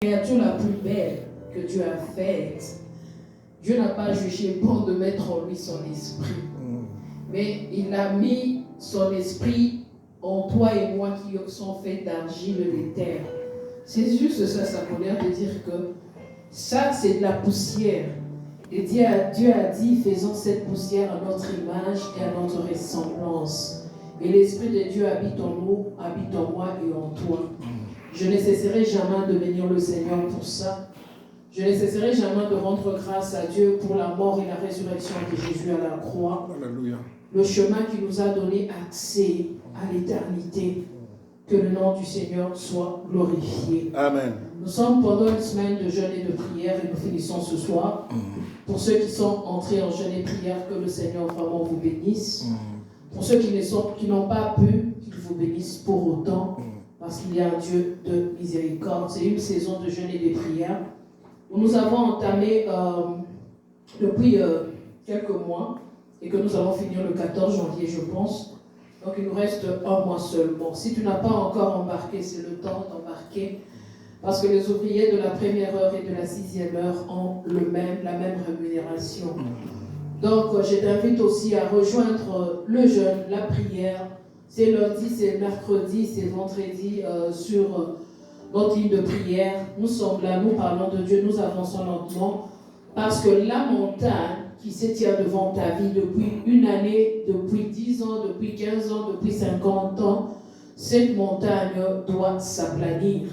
créature la plus belle que Dieu a faite, Dieu n'a pas jugé bon de mettre en lui son esprit. Mais il a mis son esprit en toi et moi qui sont faits d'argile et de terre. C'est juste ça, sa colère, de dire que ça, c'est de la poussière. Et Dieu a dit, faisons cette poussière à notre image et à notre ressemblance. Et l'Esprit de Dieu habite en nous, habite en moi et en toi. Je ne cesserai jamais de bénir le Seigneur pour ça. Je ne cesserai jamais de rendre grâce à Dieu pour la mort et la résurrection de Jésus à la croix. Alléluia. Le chemin qui nous a donné accès à l'éternité. Que le nom du Seigneur soit glorifié. Amen. Nous sommes pendant une semaine de jeûne et de prière et nous finissons ce soir. Pour ceux qui sont entrés en jeûne et prière, que le Seigneur vraiment vous bénisse. Pour ceux qui n'ont pas pu, qu'il vous bénisse pour autant, parce qu'il y a un Dieu de miséricorde. C'est une saison de jeûne et de prière où nous avons entamé depuis quelques mois et que nous allons finir le 14 janvier, je pense. Donc il nous reste un mois seulement. Si tu n'as pas encore embarqué, c'est le temps d'embarquer. Parce que les ouvriers de la première heure et de la 6e heure ont la même rémunération. Donc je t'invite aussi à rejoindre le jeûne, la prière. C'est lundi, c'est mercredi, c'est vendredi sur notre ligne de prière. Nous sommes là, nous parlons de Dieu, nous avançons lentement. Parce que la montagne qui se tient devant ta vie depuis une année, depuis 10 ans, depuis 15 ans, depuis 50 ans, cette montagne doit s'aplanir.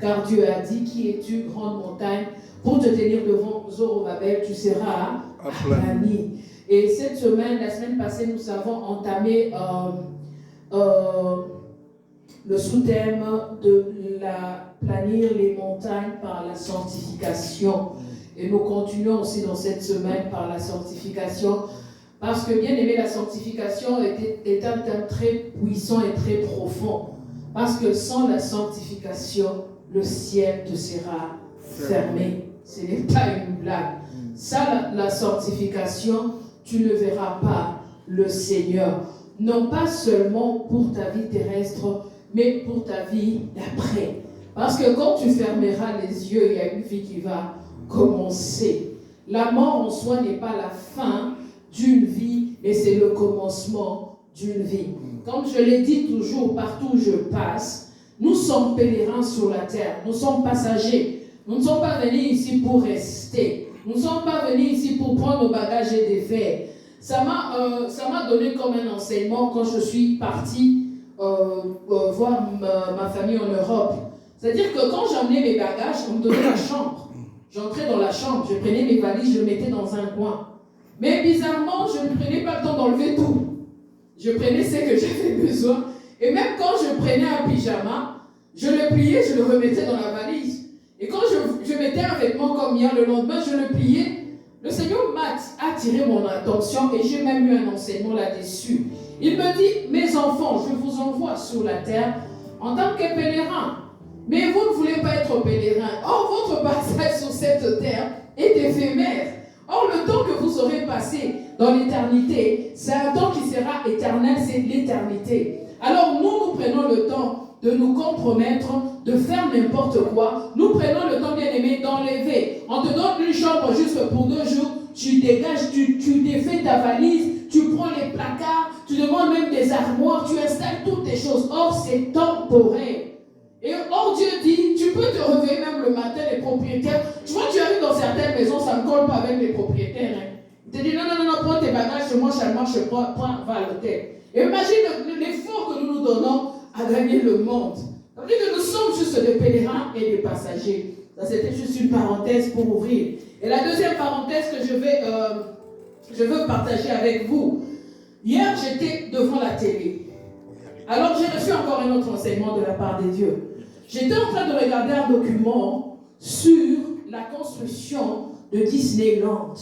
Car Dieu a dit, qui es-tu, grande montagne, pour te tenir devant Zorobabel, tu seras aplani. Et cette semaine, la semaine passée, nous avons entamé le sous-thème de planir les montagnes par la sanctification. Et nous continuons aussi dans cette semaine par la sanctification. Parce que, bien aimé, la sanctification est un thème très puissant et très profond. Parce que sans la sanctification, le ciel te sera fermé. Ce n'est pas une blague. Sans la sanctification, tu ne verras pas le Seigneur. Non pas seulement pour ta vie terrestre, mais pour ta vie d'après. Parce que quand tu fermeras les yeux, il y a une vie qui va commencer. La mort en soi n'est pas la fin d'une vie, mais c'est le commencement d'une vie. Comme je l'ai dit toujours, partout où je passe, nous sommes pèlerins sur la terre, nous sommes passagers. Nous ne sommes pas venus ici pour rester. Nous ne sommes pas venus ici pour prendre nos bagages et des faits. Ça m'a donné comme un enseignement quand je suis partie voir ma famille en Europe. C'est-à-dire que quand j'emmenais mes bagages, on me donnait la chambre. J'entrais dans la chambre, je prenais mes valises, je les mettais dans un coin. Mais bizarrement, je ne prenais pas le temps d'enlever tout. Je prenais ce que j'avais besoin. Et même quand je prenais un pyjama, je le pliais, je le remettais dans la valise. Et quand je mettais un vêtement comme hier, le lendemain, je le pliais. Le Seigneur m'a attiré mon attention et j'ai même eu un enseignement là-dessus. Il me dit, mes enfants, je vous envoie sur la terre en tant que pèlerins. Mais vous ne voulez pas être pèlerins. Or, votre passage sur cette terre est éphémère. Or, le temps que vous aurez passé dans l'éternité, c'est un temps qui sera éternel, c'est l'éternité. Alors, nous prenons le temps de nous compromettre, de faire n'importe quoi. Nous prenons le temps, bien aimé, d'enlever. On te donne une chambre juste pour 2 jours, tu dégages, tu défais ta valise, tu prends les placards, tu demandes même des armoires, tu installes toutes tes choses. Or, c'est temporaire. Et or, Dieu dit, tu peux te réveiller même le matin, les propriétaires. Tu vois, tu arrives dans certaines maisons, ça ne colle pas avec les propriétaires. Hein. Il te dit, non, prends tes bagages chez moi, je va à l'hôtel. Et imagine l'effort que nous nous donnons à gagner le monde. Ça veut dire que nous sommes juste des pèlerins et des passagers. Ça, c'était juste une parenthèse pour ouvrir. Et la deuxième parenthèse que je veux partager avec vous. Hier, j'étais devant la télé. Alors, j'ai reçu encore un autre enseignement de la part de Dieu. J'étais en train de regarder un document sur la construction de Disneyland.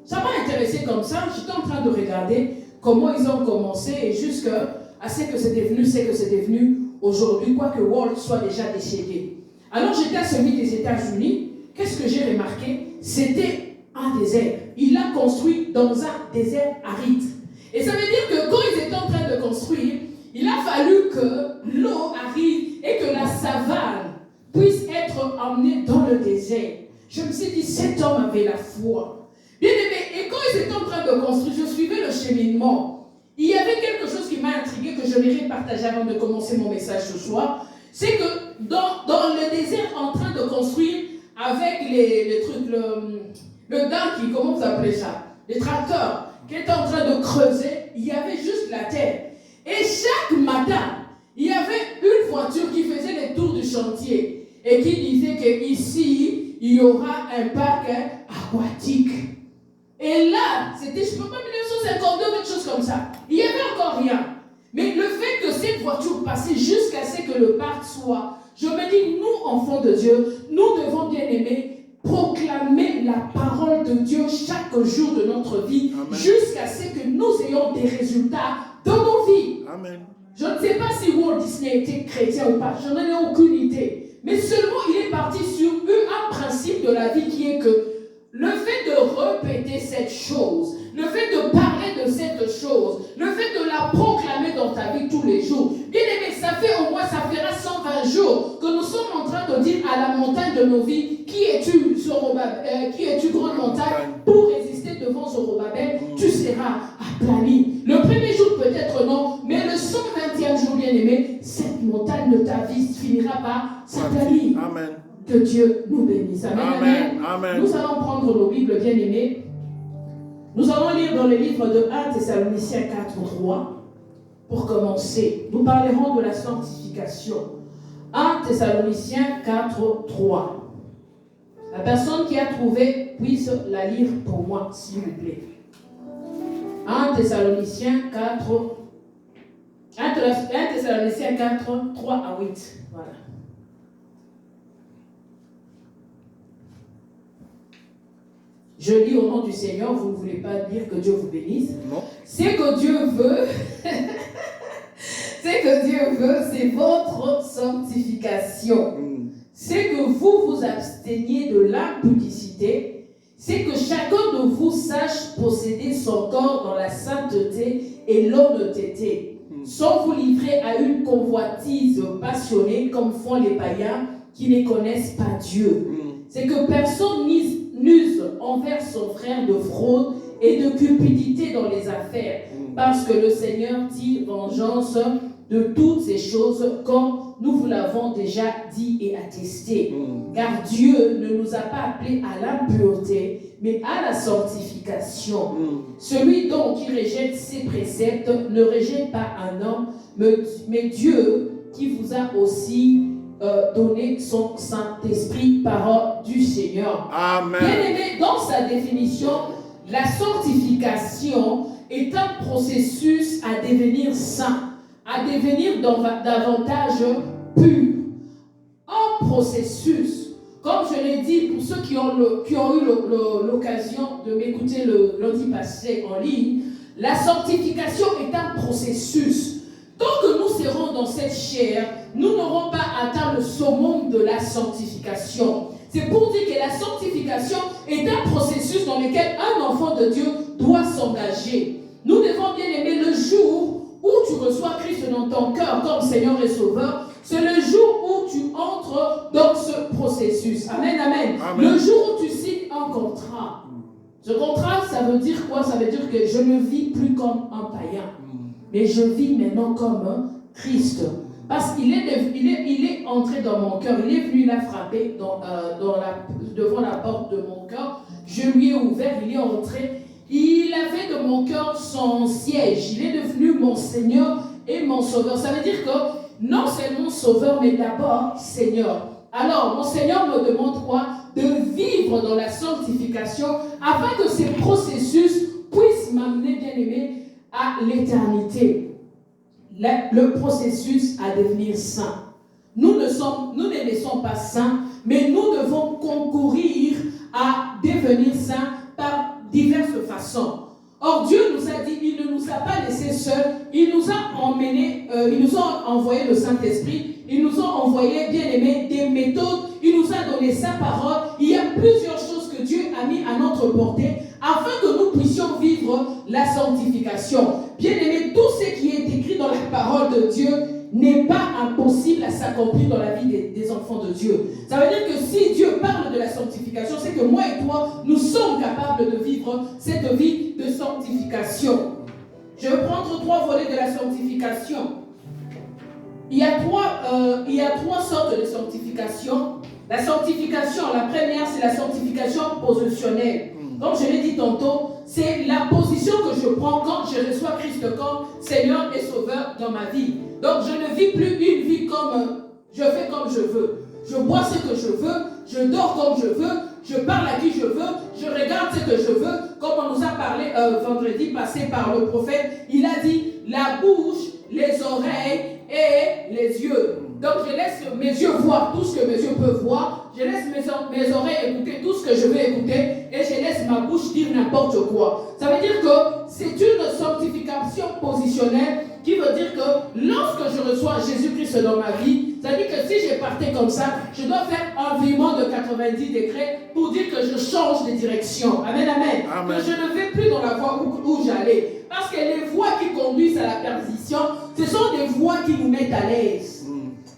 Ça m'a intéressé comme ça. J'étais en train de regarder comment ils ont commencé et jusqu'à ce que c'est devenu aujourd'hui, quoique Walt soit déjà décédé. Alors j'étais à celui des États-Unis. Qu'est-ce que j'ai remarqué? C'était un désert. Il l'a construit dans un désert aride. Et ça veut dire que quand ils étaient en train de construire, il a fallu que l'eau arrive et que la savane puisse être emmené dans le désert. Je me suis dit, cet homme avait la foi. Bien aimé, et quand ils étaient en train de construire, je suivais le cheminement. Il y avait quelque chose qui m'a intrigué, que je voudrais partager avant de commencer mon message ce soir. C'est que dans le désert, en train de construire, avec les trucs, le donkey, comment vous appelez ça? Les tracteurs, qui étaient en train de creuser, il y avait juste la terre. Et chaque matin, il y avait une voiture qui faisait les tours du chantier et qui disait qu'ici, il y aura un parc aquatique. Et là, c'était, je ne sais pas, 1952, quelque chose comme ça. Il n'y avait encore rien. Mais le fait que cette voiture passait jusqu'à ce que le parc soit, je me dis, nous, enfants de Dieu, nous devons bien aimer proclamer la parole de Dieu chaque jour de notre vie, jusqu'à ce que nous ayons des résultats dans nos vies. Amen. Je ne sais pas si Walt Disney était chrétien ou pas, je n'en ai aucune idée. Mais seulement il est parti sur un principe de la vie qui est que le fait de répéter cette chose, le fait de parler de cette chose, le fait de la proclamer dans ta vie tous les jours, bien aimé, ça fait au moins, ça fera 120 jours que nous sommes en train de dire à la montagne de nos vies, qui es-tu, qui es-tu grande montagne, pour résister devant Zorobabel, tu seras aplani. Le premier jour peut-être non, mais le 120e jour, bien aimé, cette montagne de ta vie finira par s'aplanir. Amen. Que Dieu nous bénisse. Amen. Amen. Amen. Nous allons prendre nos Bibles bien-aimées. Nous allons lire dans le livre de 1 Thessaloniciens 4:3. Pour commencer, nous parlerons de la sanctification. 1 Thessaloniciens 4:3. La personne qui a trouvé puisse la lire pour moi, s'il vous plaît. 1 Thessaloniciens 4. 1 Thessaloniciens 4, 3 à 8. Voilà. Je lis au nom du Seigneur, vous ne voulez pas dire que Dieu vous bénisse. Non. C'est que Dieu veut, c'est votre sanctification. C'est que vous vous absteniez de l'impudicité. C'est que chacun de vous sache posséder son corps dans la sainteté et l'honnêteté, sans vous livrer à une convoitise passionnée comme font les païens qui ne connaissent pas Dieu. C'est que personne n'use envers son frère de fraude et de cupidité dans les affaires, parce que le Seigneur tire vengeance de toutes ces choses, comme nous vous l'avons déjà dit et attesté. Car Dieu ne nous a pas appelés à l'impureté, mais à la sanctification. Celui donc qui rejette ses préceptes ne rejette pas un homme, mais Dieu qui vous a aussi donné son Saint-Esprit, parole du Seigneur. Amen. Bien aimé, dans sa définition, la sanctification est un processus à devenir saint, à devenir davantage pur. Un processus, comme je l'ai dit pour ceux qui ont eu l'occasion de m'écouter le lundi passé en ligne, la sanctification est un processus. Tant que nous serons dans cette chair, nous n'aurons pas atteint le summum de la sanctification. C'est pour dire que la sanctification est un processus dans lequel un enfant de Dieu doit s'engager. Nous devons bien aimer le jour où tu reçois Christ dans ton cœur comme Seigneur et Sauveur. C'est le jour où tu entres dans ce processus. Amen, amen. Amen. Le jour où tu signes un contrat. Ce contrat, ça veut dire quoi? Ça veut dire que je ne vis plus comme un païen. Mais je vis maintenant comme Christ. Parce qu'il est entré dans mon cœur. Il est venu la frapper devant la porte de mon cœur. Je lui ai ouvert, il est entré. Il a fait de mon cœur son siège. Il est devenu mon Seigneur et mon Sauveur. Ça veut dire que non seulement Sauveur, mais d'abord Seigneur. Alors, mon Seigneur me demande quoi? De vivre dans la sanctification afin que ces processus puissent m'amener, bien aimé, à l'éternité. Le processus à devenir saint. Nous ne sommes pas saints, mais nous devons concourir à devenir saints par diverses façons. Or, Dieu nous a dit, il ne nous a pas laissés seuls, il nous a emmenés, il nous a envoyé le Saint-Esprit, il nous a envoyé, bien aimé, des méthodes, il nous a donné sa parole. Il y a plusieurs choses que Dieu a mis à notre portée afin que nous puissions vivre la sanctification. Bien aimé, tout ce qui est écrit dans la parole de Dieu n'est pas impossible à s'accomplir dans la vie des enfants de Dieu. Ça veut dire que si Dieu parle de la sanctification, c'est que moi et toi, nous sommes capables de vivre cette vie de sanctification. Je vais prendre 3 volets de la sanctification. Il y a trois sortes de sanctification. La sanctification, la première, c'est la sanctification positionnelle. Comme je l'ai dit tantôt, c'est la position que je prends quand je reçois Christ comme Seigneur et Sauveur dans ma vie. Donc je ne vis plus une vie comme je fais comme je veux. Je bois ce que je veux, je dors comme je veux, je parle à qui je veux, je regarde ce que je veux. Comme on nous a parlé vendredi passé par le prophète, il a dit la bouche, les oreilles et les yeux. Donc je laisse mes yeux voir tout ce que mes yeux peuvent voir, je laisse mes oreilles écouter tout ce que je veux écouter et je laisse ma bouche dire n'importe quoi. Ça veut dire que c'est une sanctification positionnelle qui veut dire que lorsque je reçois Jésus-Christ dans ma vie, ça veut dire que si je partais comme ça, je dois faire un virement de 90 degrés pour dire que je change de direction. Amen, amen. Amen. Que je ne vais plus dans la voie où j'allais. Parce que les voies qui conduisent à la perdition, ce sont des voies qui nous mettent à l'aise.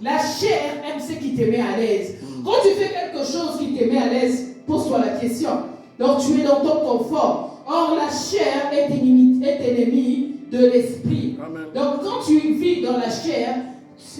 La chair aime ce qui te met à l'aise. Quand tu fais quelque chose qui te met à l'aise, pose-toi la question. Donc tu es dans ton confort. Or la chair est ennemie de l'esprit. Amen. Donc quand tu vis dans la chair,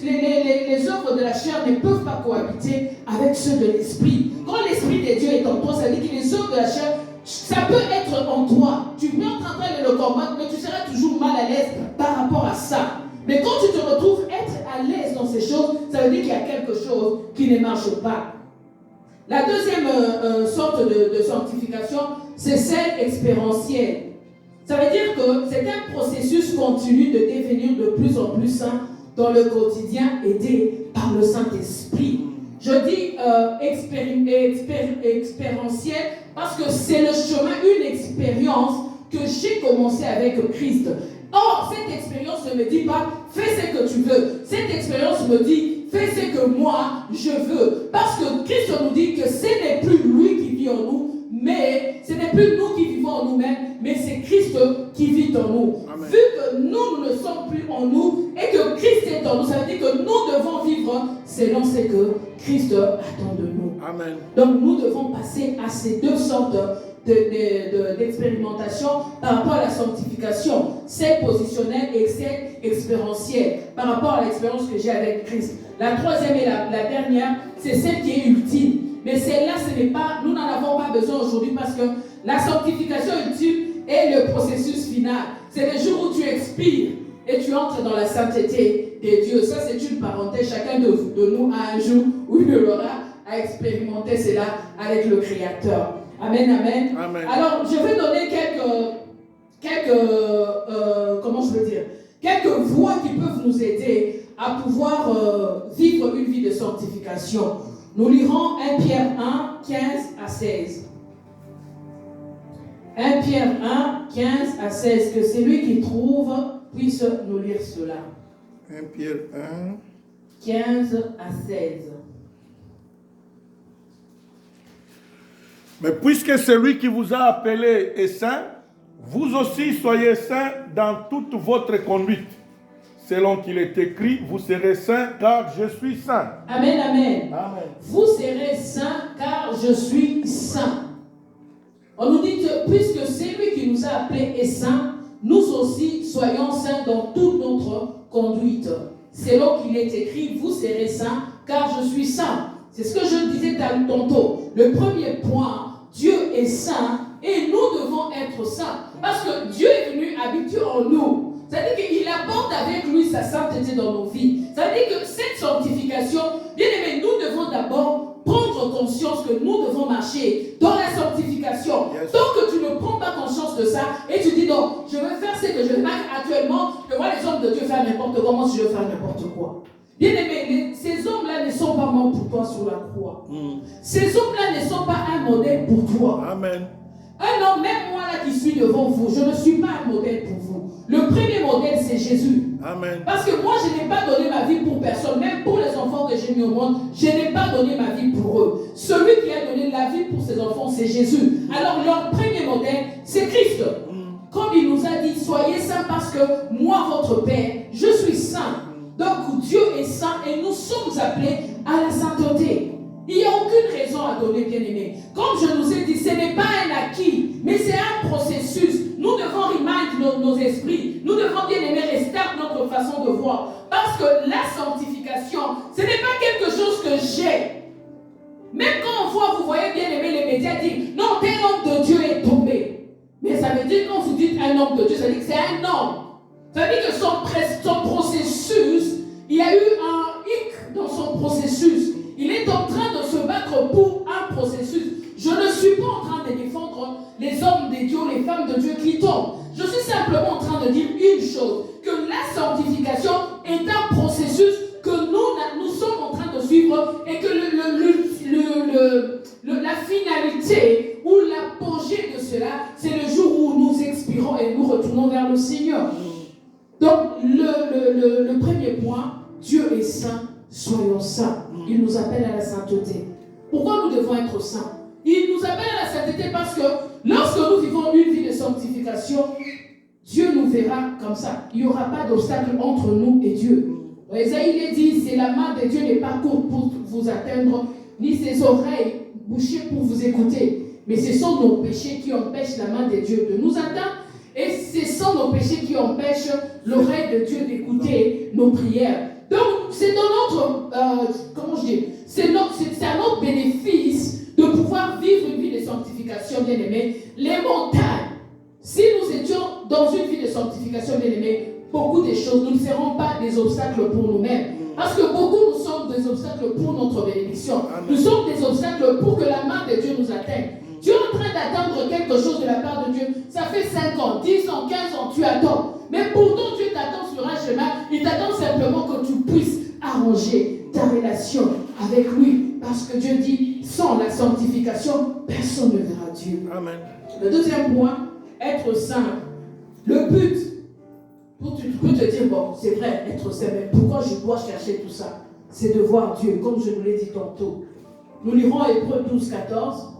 les œuvres de la chair ne peuvent pas cohabiter avec ceux de l'esprit. Quand l'esprit de Dieu est en toi, ça veut dire que les œuvres de la chair, ça peut être en toi. Tu peux être en train de le combattre, mais tu seras toujours mal à l'aise par rapport à ça. Mais quand tu te retrouves être à l'aise dans ces choses, ça veut dire qu'il y a quelque chose qui ne marche pas. La deuxième sorte de sanctification, c'est celle expérientielle. Ça veut dire que c'est un processus continu de devenir de plus en plus saint dans le quotidien, aidé par le Saint-Esprit. Je dis expérientiel parce que c'est le chemin, une expérience que j'ai commencé avec Christ. Or, cette expérience ne me dit pas « fais ce que tu veux ». Cette expérience me dit « fais ce que moi, je veux ». Parce que Christ nous dit que ce n'est plus lui qui vit en nous, mais ce n'est plus nous qui vivons en nous-mêmes, mais c'est Christ qui vit en nous. Amen. Vu que nous ne sommes plus en nous et que Christ est en nous, ça veut dire que nous devons vivre selon ce que Christ attend de nous. Amen. Donc nous devons passer à ces deux sortes d'expérimentation par rapport à la sanctification, celle positionnelle et celle expérientielle, par rapport à l'expérience que j'ai avec Christ. La troisième et la dernière, c'est celle qui est ultime. Mais celle-là, nous n'en avons pas besoin aujourd'hui parce que la sanctification ultime est le processus final. C'est le jour où tu expires et tu entres dans la sainteté de Dieu. Ça, c'est une parenthèse. Chacun de nous a un jour où il aura à expérimenter cela avec le Créateur. Amen, amen. Amen. Alors, je vais donner quelques voies qui peuvent nous aider à pouvoir vivre une vie de sanctification. Nous lirons 1 Pierre 1, 15 à 16. 1 Pierre 1, 15 à 16. Que celui qui trouve puisse nous lire cela. 1 Pierre 1, 15 à 16. Mais puisque celui qui vous a appelé est saint, vous aussi soyez saints dans toute votre conduite. Selon qu'il est écrit, vous serez saints car je suis saint. Amen, amen. Amen. Vous serez saints car je suis saint. On nous dit que puisque celui qui nous a appelés est saint, nous aussi soyons saints dans toute notre conduite. Selon qu'il est écrit, vous serez saints car je suis saint. C'est ce que je disais tantôt. Le premier point, Dieu est saint et nous devons être saints. Parce que Dieu est venu habiter en nous. C'est-à-dire qu'il apporte avec lui sa sainteté dans nos vies. C'est-à-dire que cette sanctification, bien aimé, nous devons d'abord prendre conscience que nous devons marcher dans la sanctification. Yes. Tant que tu ne prends pas conscience de ça et tu dis non, je vais faire ce que je fais actuellement, je vois les hommes de Dieu faire n'importe comment si je veux faire n'importe quoi. Bien aimé, ces hommes-là ne sont pas morts pour toi sur la croix. Ces hommes-là ne sont pas un modèle pour toi. Amen. Un homme, même moi là qui suis devant vous, je ne suis pas un modèle pour vous. Le premier modèle, c'est Jésus. Amen. Parce que moi, je n'ai pas donné ma vie pour personne. Même pour les enfants que j'ai mis au monde, je n'ai pas donné ma vie pour eux. Celui qui a donné la vie pour ses enfants, c'est Jésus. Alors, leur premier modèle, c'est Christ. Comme il nous a dit, soyez saints parce que moi, votre Père, je suis saint. Donc Dieu est saint et nous sommes appelés à la sainteté. Il n'y a aucune raison à donner, bien-aimés. Comme je nous ai dit, ce n'est pas un acquis, mais c'est un processus. Nous devons remind nos esprits. Nous devons, bien-aimés, restart notre façon de voir. Parce que la sanctification, ce n'est pas quelque chose que j'ai. Même quand on voit, vous voyez, bien-aimés, les médias disent, non, tel homme de Dieu est tombé. Mais ça veut dire, quand vous dites un homme de Dieu, ça veut dire que c'est un homme. Ça veut dire que son processus, il y a eu un hic dans son processus. Il est en train de se battre pour un processus. Je ne suis pas en train de défendre les hommes de Dieu, les femmes de Dieu qui tombent. Je suis simplement en train de dire une chose, que la sanctification est un processus que nous sommes en train de suivre et que la finalité ou l'apogée de cela, c'est le jour où nous expirons et nous retournons vers le Seigneur. Donc, le premier point, Dieu est saint, soyons saints. Il nous appelle à la sainteté. Pourquoi nous devons être saints? Il nous appelle à la sainteté parce que lorsque nous vivons une vie de sanctification, Dieu nous verra comme ça. Il n'y aura pas d'obstacle entre nous et Dieu. Ésaïe il dit, c'est la main de Dieu n'est pas courte pour vous atteindre, ni ses oreilles bouchées pour vous écouter. Mais ce sont nos péchés qui empêchent la main de Dieu de nous atteindre. Et ce sont nos péchés qui empêchent l'oreille de Dieu d'écouter nos prières. Donc, c'est dans notre, c'est à notre bénéfice de pouvoir vivre une vie de sanctification, bien-aimés. Les montagnes, si nous étions dans une vie de sanctification, bien-aimés, beaucoup de choses, nous ne serons pas des obstacles pour nous-mêmes. Parce que beaucoup, nous sommes des obstacles pour notre bénédiction. Nous sommes des obstacles pour que la main de Dieu nous atteigne. Tu es en train d'attendre quelque chose de la part de Dieu. Ça fait 5 ans, 10 ans, 15 ans, tu attends. Mais pourtant, Dieu t'attend sur un chemin. Il t'attend simplement que tu puisses arranger ta relation avec lui. Parce que Dieu dit, sans la sanctification, personne ne verra Dieu. Amen. Le deuxième point, être saint. Le but, tu peux te dire, bon, c'est vrai, être saint, mais pourquoi je dois chercher tout ça? C'est de voir Dieu, comme je vous l'ai dit tantôt. Nous lirons Hébreux 12, 14.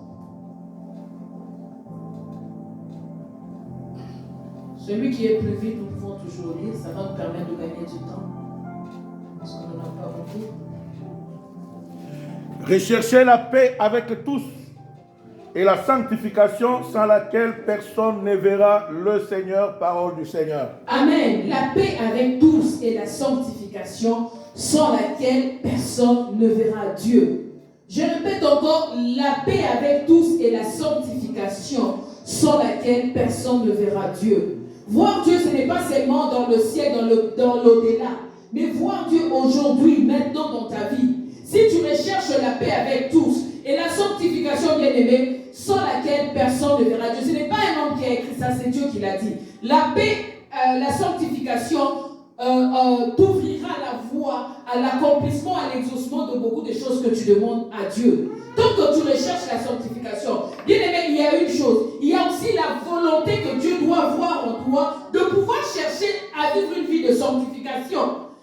Celui qui est plus vite, nous pouvons toujours lire, ça va nous permettre de gagner du temps. Parce qu'on n'en a pas beaucoup. Recherchez la paix avec tous et la sanctification sans laquelle personne ne verra le Seigneur, parole du Seigneur. Amen. La paix avec tous et la sanctification sans laquelle personne ne verra Dieu. Je répète encore, la paix avec tous et la sanctification sans laquelle personne ne verra Dieu. Voir Dieu, ce n'est pas seulement dans le ciel, dans l'au-delà, mais voir Dieu aujourd'hui, maintenant dans ta vie. Si tu recherches la paix avec tous et la sanctification, bien-aimée, sans laquelle personne ne verra Dieu. Ce n'est pas un homme qui a écrit ça, c'est Dieu qui l'a dit. La paix, la sanctification t'ouvrira la voie à l'accomplissement, à l'exaucement de beaucoup de choses que tu demandes à Dieu. Tant que tu recherches la sanctification, bien aimé, il y a une chose, il y a aussi la volonté que Dieu doit voir en toi de pouvoir chercher à vivre une vie de sanctification.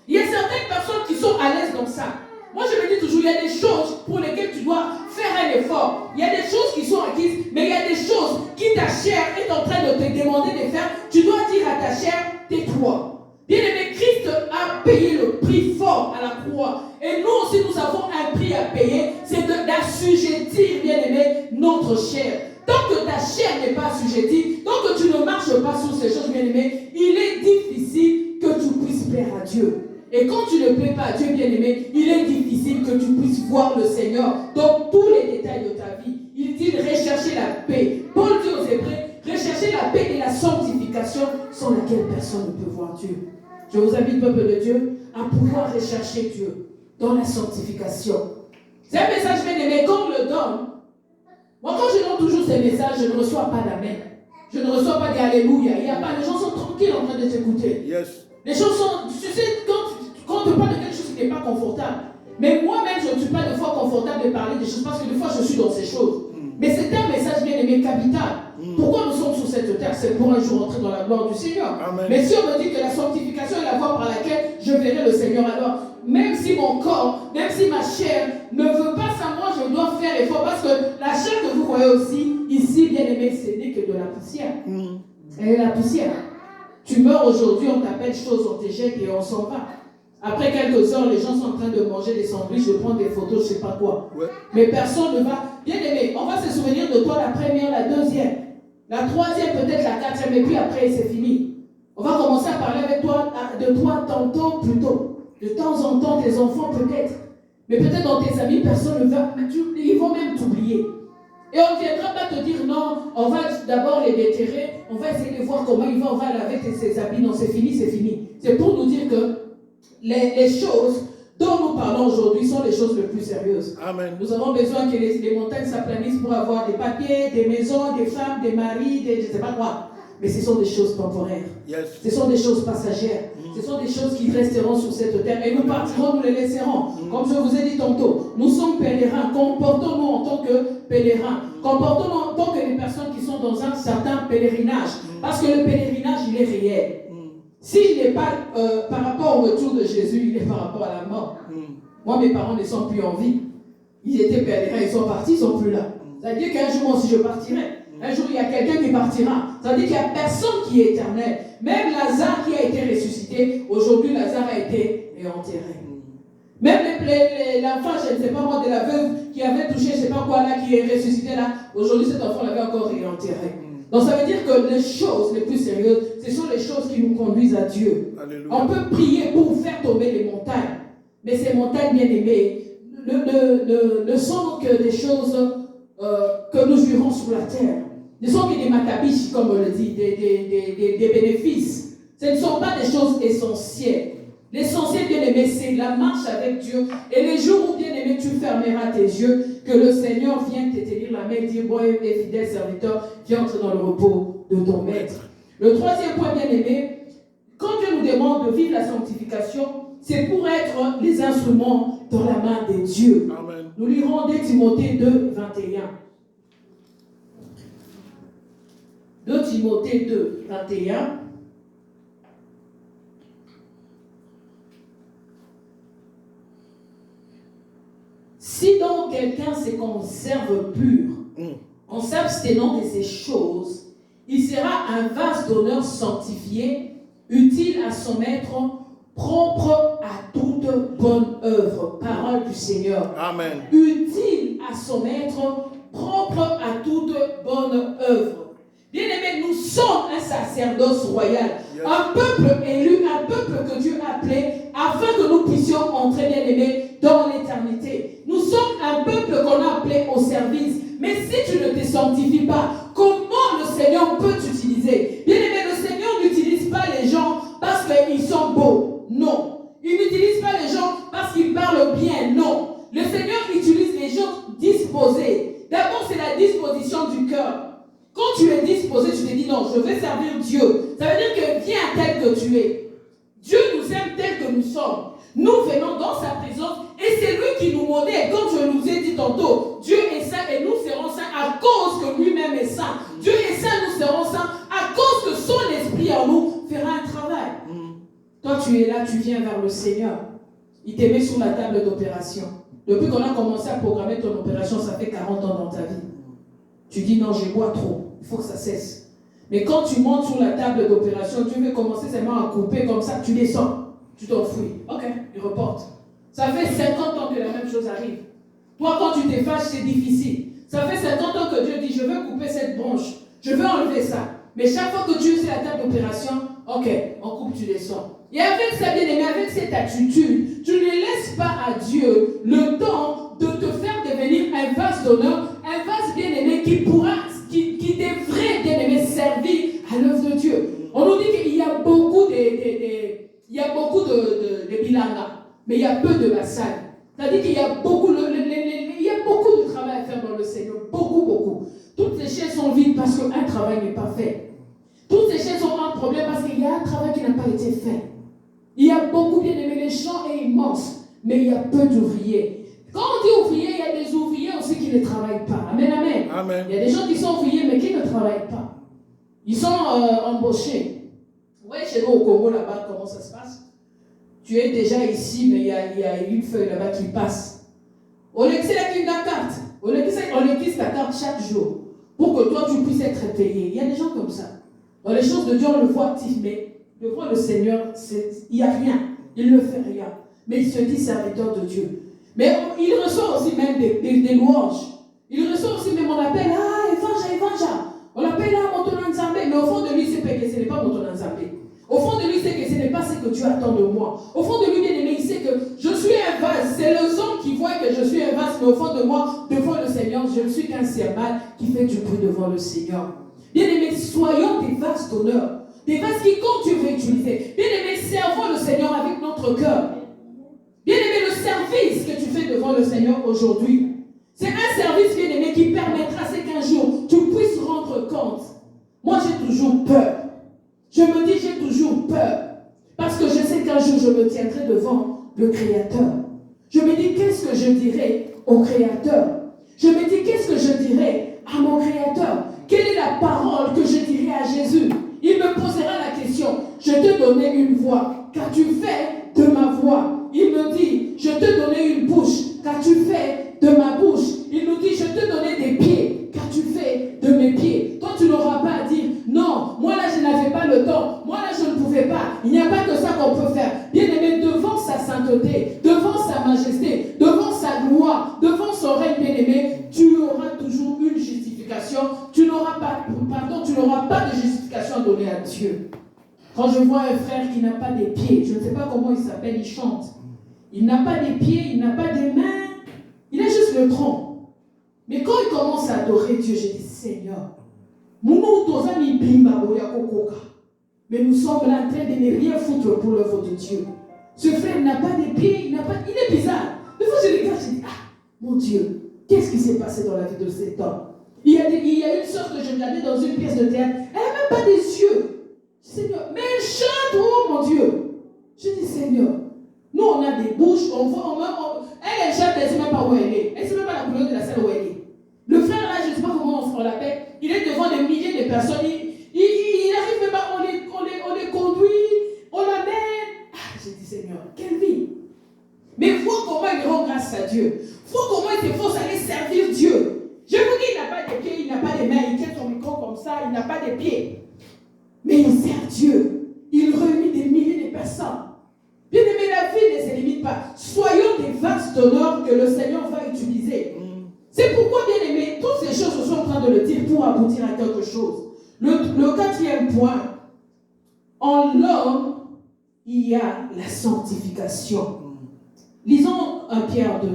Il y a certaines personnes qui sont à l'aise dans ça. Moi je me dis toujours, il y a des choses pour lesquelles tu dois faire un effort. Il y a des choses qui sont acquises, mais il y a des choses qui ta chair est en train de te demander de faire. Tu dois dire à ta chair, tais-toi. Bien-aimé, Christ a payé le prix fort à la croix. Et nous aussi, nous avons un prix à payer. C'est d'assujettir, bien-aimé, notre chair. Tant que ta chair n'est pas assujettie, tant que tu ne marches pas sur ces choses, bien-aimé, il est difficile que tu puisses plaire à Dieu. Et quand tu ne plais pas à Dieu, bien-aimé, il est difficile que tu puisses voir le Seigneur dans tous les détails de ta vie. Il dit de rechercher la paix. Paul dit aux Hébreux, rechercher la paix et la sanctification sans laquelle personne ne peut voir Dieu. Je vous invite, peuple de Dieu, à pouvoir rechercher Dieu dans la sanctification. C'est un message, bien-aimé, qu'on le donne. Moi, quand je donne toujours ces messages, je ne reçois pas d'amen. Je ne reçois pas d'alléluia. Il n'y a pas, les gens sont tranquilles en train de t'écouter. Yes. Les gens sont, tu sais, quand on te parle de quelque chose qui n'est pas confortable. Mais moi-même, je ne suis pas des fois confortable de parler des choses parce que des fois, je suis dans ces choses. Mais c'est un message, bien aimé, capital. Pourquoi nous sommes sur cette terre? C'est pour un jour entrer dans la gloire du Seigneur. Amen. Mais si on me dit que la sanctification est la voie par laquelle je verrai le Seigneur, alors, même si mon corps, même si ma chair ne veut pas ça, moi, je dois faire effort. Parce que la chair que vous voyez aussi, ici, bien aimé, ce n'est que de la poussière. Elle est la poussière. Tu meurs aujourd'hui, on t'appelle chose, on te jette et on s'en va. Après quelques heures, les gens sont en train de manger des sandwichs, de prendre des photos, je ne sais pas quoi. Ouais. Mais personne ne va. Bien aimé, on va se souvenir de toi la première, la deuxième, la troisième, peut-être la quatrième, et puis après, c'est fini. On va commencer à parler avec toi, de toi tantôt, plutôt. De temps en temps, tes enfants, peut-être. Mais peut-être dans tes amis, personne ne va. Ils vont même t'oublier. Et on ne viendra pas te dire non, on va d'abord les déterrer, on va essayer de voir comment ils vont, on va laver ses habits. Non, c'est fini, c'est fini. C'est pour nous dire que les choses dont nous parlons aujourd'hui sont les choses les plus sérieuses. Amen. Nous avons besoin que les montagnes s'aplanissent pour avoir des papiers, des maisons, des femmes, des maris, je ne sais pas quoi. Mais ce sont des choses temporaires. Yes. Ce sont des choses passagères. Ce sont des choses qui resteront sur cette terre. Et nous partirons, nous les laisserons. Comme je vous ai dit tantôt, nous sommes pèlerins. Comportons-nous en tant que pèlerins. Comportons-nous en tant que des personnes qui sont dans un certain pèlerinage. Parce que le pèlerinage, il est réel. S'il n'est pas par rapport au retour de Jésus, il est par rapport à la mort. Moi, mes parents ne sont plus en vie. Ils étaient pèlerins, ils sont partis, ils ne sont plus là. Ça veut dire qu'un jour, moi aussi, je partirai. Un jour, il y a quelqu'un qui partira. Ça veut dire qu'il n'y a personne qui est éternel. Même Lazare qui a été ressuscité, aujourd'hui, Lazare a été enterré. Même l'enfant, je ne sais pas moi, de la veuve qui avait touché, je ne sais pas quoi là, qui est ressuscité là, aujourd'hui, cet enfant l'avait encore enterré. Donc ça veut dire que les choses les plus sérieuses, ce sont les choses qui nous conduisent à Dieu. Alléluia. On peut prier pour faire tomber les montagnes. Mais ces montagnes bien aimées ne sont que des choses que nous jurons sur la terre. Ne sont que des matabiches, comme on le dit, des bénéfices. Ce ne sont pas des choses essentielles. L'essentiel, bien aimé, c'est la marche avec Dieu. Et les jours où, bien aimé, tu fermeras tes yeux, que le Seigneur vienne te tenir la main et dire, bon et fidèle serviteur, viens entrer dans le repos de ton maître. Le troisième point, bien aimé, quand Dieu nous demande de vivre la sanctification, c'est pour être les instruments dans la main de Dieu. Amen. Nous lirons 2 Timothée 2, 21. 2 Timothée 2, 21. Si donc quelqu'un se conserve pur, en s'abstenant de ces choses, il sera un vase d'honneur sanctifié, utile à son maître, propre à toute bonne œuvre. Parole du Seigneur. Amen. Utile à son maître, propre à toute bonne œuvre. Bien-aimés, nous sommes un sacerdoce royal, un peuple élu, un peuple que Dieu a appelé, afin que nous puissions entrer, bien-aimés, dans l'éternité. Nous sommes un peuple qu'on a appelé au service. Mais si tu ne te sanctifies pas, comment le Seigneur peut t'utiliser? Bien-aimé, le Seigneur n'utilise pas les gens parce qu'ils sont beaux. Non. Il n'utilise pas les gens parce qu'ils parlent bien. Non. Le Seigneur utilise les gens disposés. D'abord, c'est la disposition du cœur. Quand tu es disposé, tu te dis non, je vais servir Dieu. Ça veut dire que viens tel que tu es. Dieu nous aime tel que nous sommes. Nous venons dans sa présence et c'est lui qui nous modèle. Comme je nous ai dit tantôt, Dieu est saint et nous serons saints à cause que lui-même est saint. Dieu est saint, nous serons saints à cause que son esprit en nous fera un travail. Toi, tu es là, tu viens vers le Seigneur. Il te met sur la table d'opération. Depuis qu'on a commencé à programmer ton opération, ça fait 40 ans dans ta vie. Tu dis non, je bois trop, il faut que ça cesse. Mais quand tu montes sur la table d'opération, tu veux commencer seulement à couper comme ça, tu descends, tu t'enfouis. Ok, il reporte. Ça fait 50 ans que la même chose arrive. Toi, quand tu te fâches, c'est difficile. Ça fait 50 ans que Dieu dit, je veux couper cette branche, je veux enlever ça. Mais chaque fois que tu es sur la table d'opération, ok, on coupe, tu descends. Et avec ça, bien aimé, avec cette attitude, tu ne laisses pas à Dieu le temps de te faire devenir un vase d'honneur, un vase bien aimé qui devrait bien aimé servir à l'œuvre de Dieu. On nous dit qu'il y a beaucoup de bilanga, mais il y a peu de vassal. C'est-à-dire qu'il y a beaucoup de travail à faire dans le Seigneur, beaucoup. Toutes ces chaînes sont vides parce qu'un travail n'est pas fait. Toutes ces chaînes ont un problème parce qu'il y a un travail qui n'a pas été fait. Il y a beaucoup, bien aimé, les champs est immense, mais il y a peu d'ouvriers. Quand on dit ouvriers, il y a des ouvriers aussi qui ne travaillent pas. Amen, amen. Amen. Il y a des gens qui sont ouvriers, mais qui ne travaillent pas. Ils sont embauchés. Vous voyez chez nous au Congo, là-bas, comment ça se passe? Tu es déjà ici, mais il y a une feuille là-bas qui passe. On écrit la carte. On écrit ta carte chaque jour pour que toi, tu puisses être payé. Il y a des gens comme ça. Dans les choses de Dieu, on le voit actif, mais devant le Seigneur, il n'y a rien. Il ne fait rien. Mais il se dit serviteur de Dieu. Mais il reçoit aussi même des louanges. Il reçoit aussi même, on appelle, évangile. On l'appelle Motonanzambe. Mais au fond de lui, c'est que ce n'est pas Motonanzambe. Au fond de lui, c'est que ce n'est pas ce que Dieu attend de moi. Au fond de lui, bien aimé, il sait que je suis un vase. C'est les hommes qui voient que je suis un vase, mais au fond de moi, devant le Seigneur, je ne suis qu'un sermal qui fait du bruit devant le Seigneur. Bien aimé, soyons des vases d'honneur. Des vases qui, quand Dieu veut utiliser. Bien aimé, servons le Seigneur avec notre cœur. Bien aimé, le service que tu fais devant le Seigneur aujourd'hui, c'est un service, bien aimé, qui permettra qu'un jour tu puisses rendre compte. Moi, j'ai toujours peur. Je me dis, j'ai toujours peur. Parce que je sais qu'un jour, je me tiendrai devant le Créateur. Je me dis, qu'est-ce que je dirai au Créateur? Je me dis, qu'est-ce que je dirai à mon Créateur? Quelle est la parole que je dirai à Jésus? Il me posera la question, je te donnais une voix, qu'as-tu fait de ma voix? Il me dit, je te donnais une bouche, qu'as-tu fait de ma bouche? Il nous dit, je te donnais des pieds, qu'as-tu fait de mes pieds? Toi, tu n'auras pas à dire, non, moi là, je n'avais pas le temps, moi là, je ne pouvais pas. Il n'y a pas que ça qu'on peut faire. Bien aimé, devant sa sainteté, devant sa majesté, devant sa gloire, devant son règne, bien aimé, tu auras toujours une justification. Tu n'auras pas de justification à donner à Dieu. Quand je vois un frère qui n'a pas des pieds, je ne sais pas comment il s'appelle, il chante. Il n'a pas des pieds, il n'a pas des mains, il a juste le tronc. Mais quand il commence à adorer Dieu, je dis, Seigneur, mais nous sommes là en train de ne rien foutre pour l'œuvre de Dieu. Ce frère n'a pas des pieds, il est bizarre. Des fois, je regarde, je dis, mon Dieu, qu'est-ce qui s'est passé dans la vie de cet homme? Il y a une sœur que je regardais dans une pièce de théâtre, elle n'a même pas des yeux. Seigneur, mais elle chante, oh mon Dieu. Je dis, Seigneur, nous on a des bouches, elle chante, elle ne sait même pas où elle est. Elle ne sait même pas la couleur de la salle où elle est. Le frère là, je ne sais pas comment on l'appelle, il est devant des milliers de personnes, il arrive même pas, on les conduit, on l'amène. Je dis, Seigneur, quelle vie. Mais vois comment il rend grâce à Dieu. Vois comment il s'efforce d'aller servir Dieu. Je vous dis, il n'a pas de pieds, il n'a pas de mains, il tient son micro comme ça, il n'a pas de pieds. Mais il sert Dieu. Il réunit des milliers de personnes. Bien aimé, la vie ne se limite pas. Soyons des vases d'honneur que le Seigneur va utiliser. C'est pourquoi, bien aimé, toutes ces choses, je suis en train de le dire pour aboutir à quelque chose. Le quatrième point, en l'homme, il y a la sanctification. Lisons 1 Pierre 2,9.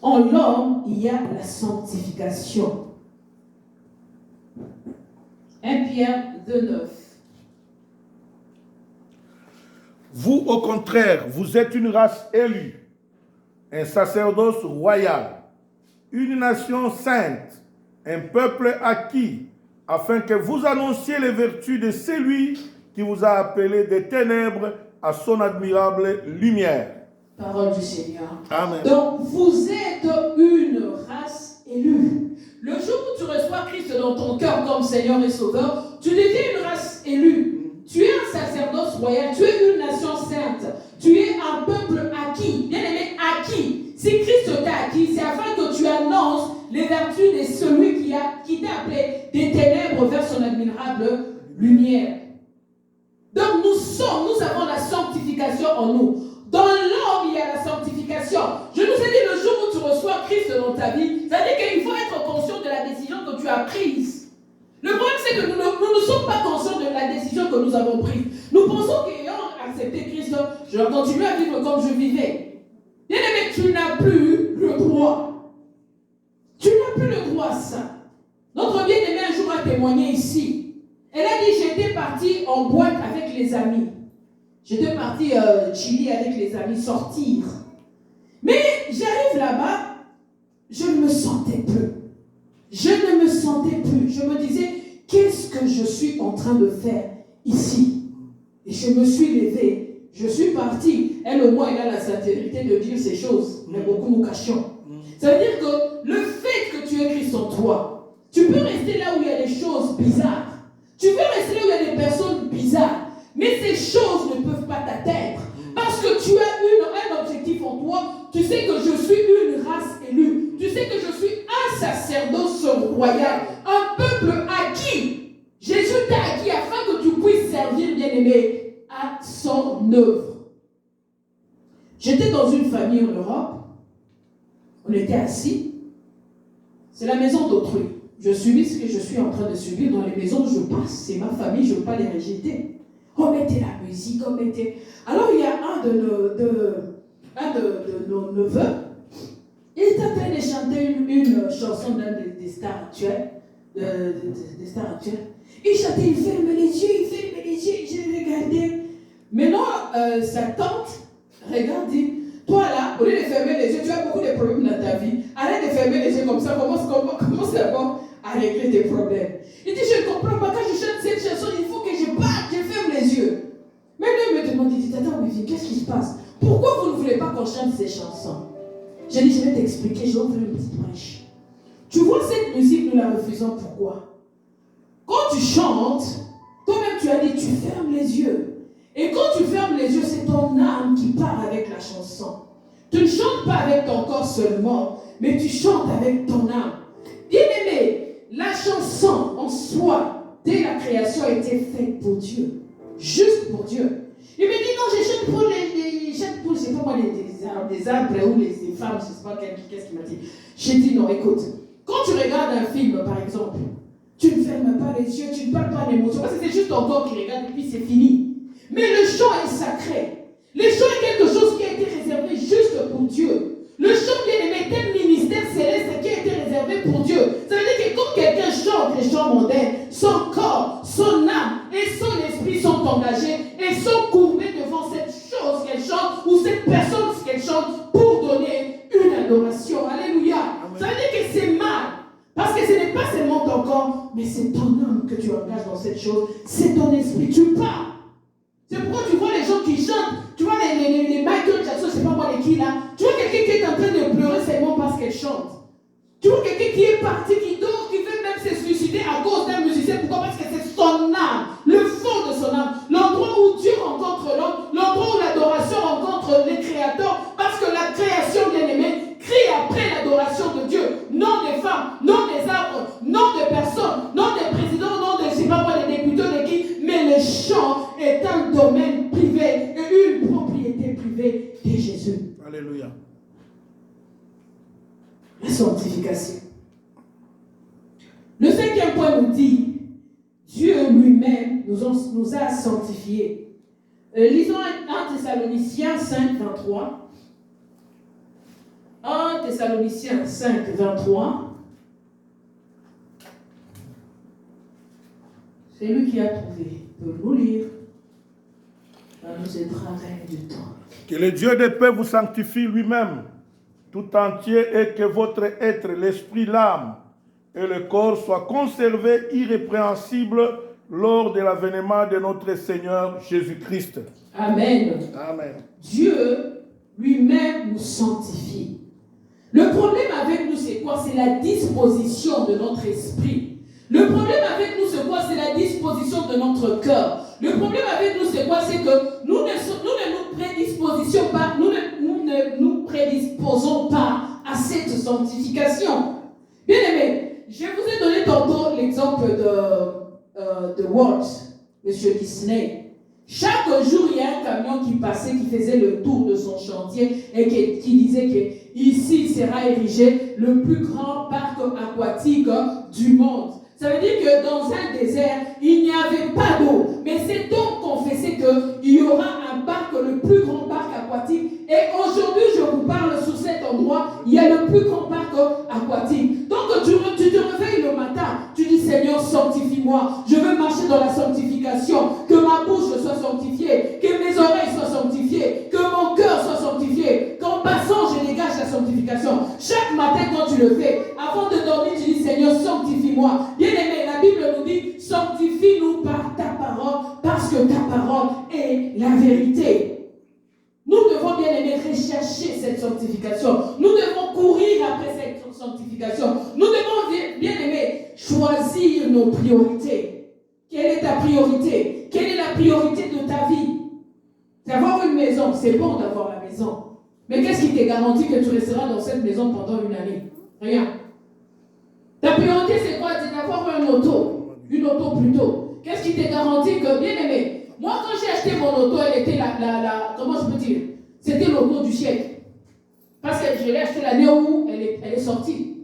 En l'homme, il y a la sanctification. 1 Pierre 2,9. Vous, au contraire, vous êtes une race élue, un sacerdoce royal, une nation sainte, un peuple acquis, afin que vous annonciez les vertus de celui qui vous a appelé des ténèbres à son admirable lumière. Parole du Seigneur. Amen. Donc, vous êtes une race élue. Le jour où tu reçois Christ dans ton cœur comme Seigneur et Sauveur, tu deviens une race élue. Tu es un sacerdoce royal, tu es une nation sainte, tu es un peuple acquis. Bien aimé, acquis. Si Christ t'a acquis, c'est afin que tu annonces les vertus de celui qui t'a appelé des ténèbres vers son admirable lumière. Donc nous avons la sanctification en nous. Dans l'homme, il y a la sanctification. Je nous ai dit le jour où tu reçois Christ dans ta vie, c'est-à-dire qu'il faut être conscient de la décision que tu as prise. Le problème, c'est que nous ne sommes pas conscients de la décision que nous avons prise. Nous pensons qu'ayant accepté Christ, je vais continuer à vivre comme je vivais. Bien aimé, tu n'as plus le droit. Tu n'as plus le droit à ça. Notre bien-aimé un jour a témoigné ici. Elle a dit, j'étais partie en boîte avec les amis. J'étais partie chiller avec les amis, sortir. Mais j'arrive là-bas, je ne me sentais plus. Je ne me sentais plus. Je me disais, qu'est-ce que je suis en train de faire ici? Et je me suis levée. Je suis partie. Elle, au moins, elle a la sincérité de dire ces choses. Mais beaucoup nous cachons. Ça veut dire que le fait que tu aies Christ en toi, tu peux rester là où il y a des choses bizarres. Tu peux rester là où il y a des personnes bizarres. Mais ces choses ne peuvent pas t'atteindre. Parce que tu as un objectif en toi. Tu sais que je suis une race élue. Tu sais que je suis un sacerdoce royal. Un peuple acquis. Jésus t'a acquis afin que tu puisses servir œuvre. J'étais dans une famille en Europe. On était assis. C'est la maison d'autrui. Je subis ce que je suis en train de subir dans les maisons où je passe. C'est ma famille, je ne veux pas les rejeter. On mettait la musique, on mettait... Alors il y a un de nos neveux. Il était en train de chanter une chanson d'un des stars actuelles. Des stars actuelles. Il chantait, il ferme les yeux, je regardais. Maintenant, sa tante regarde, dit, toi là, au lieu de fermer les yeux, tu as beaucoup de problèmes dans ta vie. Arrête de fermer les yeux comme ça, commence d'abord à régler tes problèmes. Il dit, je ne comprends pas, quand je chante cette chanson, il faut que je parte, je ferme les yeux. Mais lui me demande, il dit, attends, mais qu'est-ce qui se passe? Pourquoi vous ne voulez pas qu'on chante ces chansons? J'ai dit, je vais t'expliquer, je vais ouvrir une petite brèche. Tu vois, cette musique, nous la refusons, pourquoi? Quand tu chantes, toi-même tu as dit, tu fermes les yeux. Et quand tu fermes les yeux, c'est ton âme qui part avec la chanson. Tu ne chantes pas avec ton corps seulement, mais tu chantes avec ton âme. Bien-aimé, la chanson en soi, dès la création, a été faite pour Dieu. Juste pour Dieu. Il me dit, non, je chante pour je sais pas moi, des arbres ou les femmes, je ne sais pas qu'est-ce qu'il m'a dit. J'ai dit, non, écoute, quand tu regardes un film, par exemple, tu ne fermes pas les yeux, tu ne parles pas d'émotion, parce que c'est juste ton corps qui regarde et puis c'est fini. Mais le chant est sacré. Le chant est quelque chose qui a été réservé juste pour Dieu. Le chant, bien aimé, est un ministère céleste qui a été réservé pour Dieu. Ça veut dire que quand quelqu'un chante les chants mondains, son corps, son âme et son esprit sont engagés et sont courbés devant cette chose qu'elle chante ou cette personne qu'elle chante pour donner une adoration. Alléluia. Amen. Ça veut dire que c'est mal. Parce que ce n'est pas seulement ton corps, mais c'est ton âme que tu engages dans cette chose. C'est ton esprit. Tu pars. C'est pourquoi tu vois les gens qui chantent. Tu vois les Michael Jackson, je ne sais pas moi les qui là. Tu vois quelqu'un qui est en train de pleurer seulement parce qu'elle chante. Tu vois quelqu'un qui est parti, qui dort, qui veut même se suicider à cause d'un musicien. Pourquoi? Parce que c'est son âme, le fond de son âme. L'endroit où Dieu rencontre l'homme, l'endroit où l'adoration rencontre les créateurs. Parce que la création, bien aimée, crie après l'adoration de Dieu. Non des femmes, non des arbres, non des personnes, non des présidents, non des, je sais pas moi, des députés, de qui. Mais le chant est un domaine privé et une propriété privée de Jésus. Alléluia. La sanctification. Le 5e point nous dit, Dieu lui-même nous a sanctifiés. Lisons 1 Thessaloniciens 5, 23. 1 Thessaloniciens 5, 23. C'est lui qui a trouvé. Peut nous lire. Ça nous aidera à gagner du temps. Que le Dieu de paix vous sanctifie lui-même, tout entier, et que votre être, l'esprit, l'âme et le corps soient conservés irrépréhensibles lors de l'avènement de notre Seigneur Jésus-Christ. Amen. Amen. Dieu lui-même nous sanctifie. Le problème avec nous, c'est quoi? C'est la disposition de notre esprit. Le problème avec nous, c'est quoi? C'est la disposition de notre cœur. Le problème avec nous, c'est quoi? C'est que nous ne nous prédisposons pas à cette sanctification. Bien aimé, je vous ai donné tantôt l'exemple de Walt, Monsieur Disney. Chaque jour, il y a un camion qui passait, qui faisait le tour de son chantier et qui disait que ici sera érigé le plus grand parc aquatique du monde. Ça veut dire que dans un désert, il n'y avait pas d'eau. Mais cet homme confessait qu'il y aura un parc, le plus grand parc aquatique. Et aujourd'hui, je vous parle sur cet endroit, il y a le plus grand parc aquatique. Donc tu te réveilles le matin, tu dis Seigneur, sanctifie-moi. Je veux marcher dans la sanctification. Que ma bouche soit sanctifiée, que mes oreilles soient sanctifiées, que mon cœur soit sanctifié. Qu'en passant, je dégage la sanctification. Chaque matin, quand tu le fais, avant de dormir, tu dis Seigneur, sanctifie-moi. Bien-aimé, la Bible nous dit sanctifie-nous par ta parole, parce que ta parole est la vérité. Nous devons, bien aimé, rechercher cette sanctification. Nous devons courir après cette sanctification. Nous devons, bien aimé, choisir nos priorités. Quelle est ta priorité? Quelle est la priorité de ta vie? D'avoir une maison, c'est bon d'avoir la maison. Mais qu'est-ce qui te garantit que tu resteras dans cette maison pendant une année? Rien. Ta priorité, c'est quoi? C'est d'avoir une auto plutôt. Qu'est-ce qui te garantit que, bien aimé, Moi, quand j'ai acheté mon auto, elle était comment je peux dire? C'était l'auto du siècle. Parce que je l'ai acheté l'année où elle est sortie.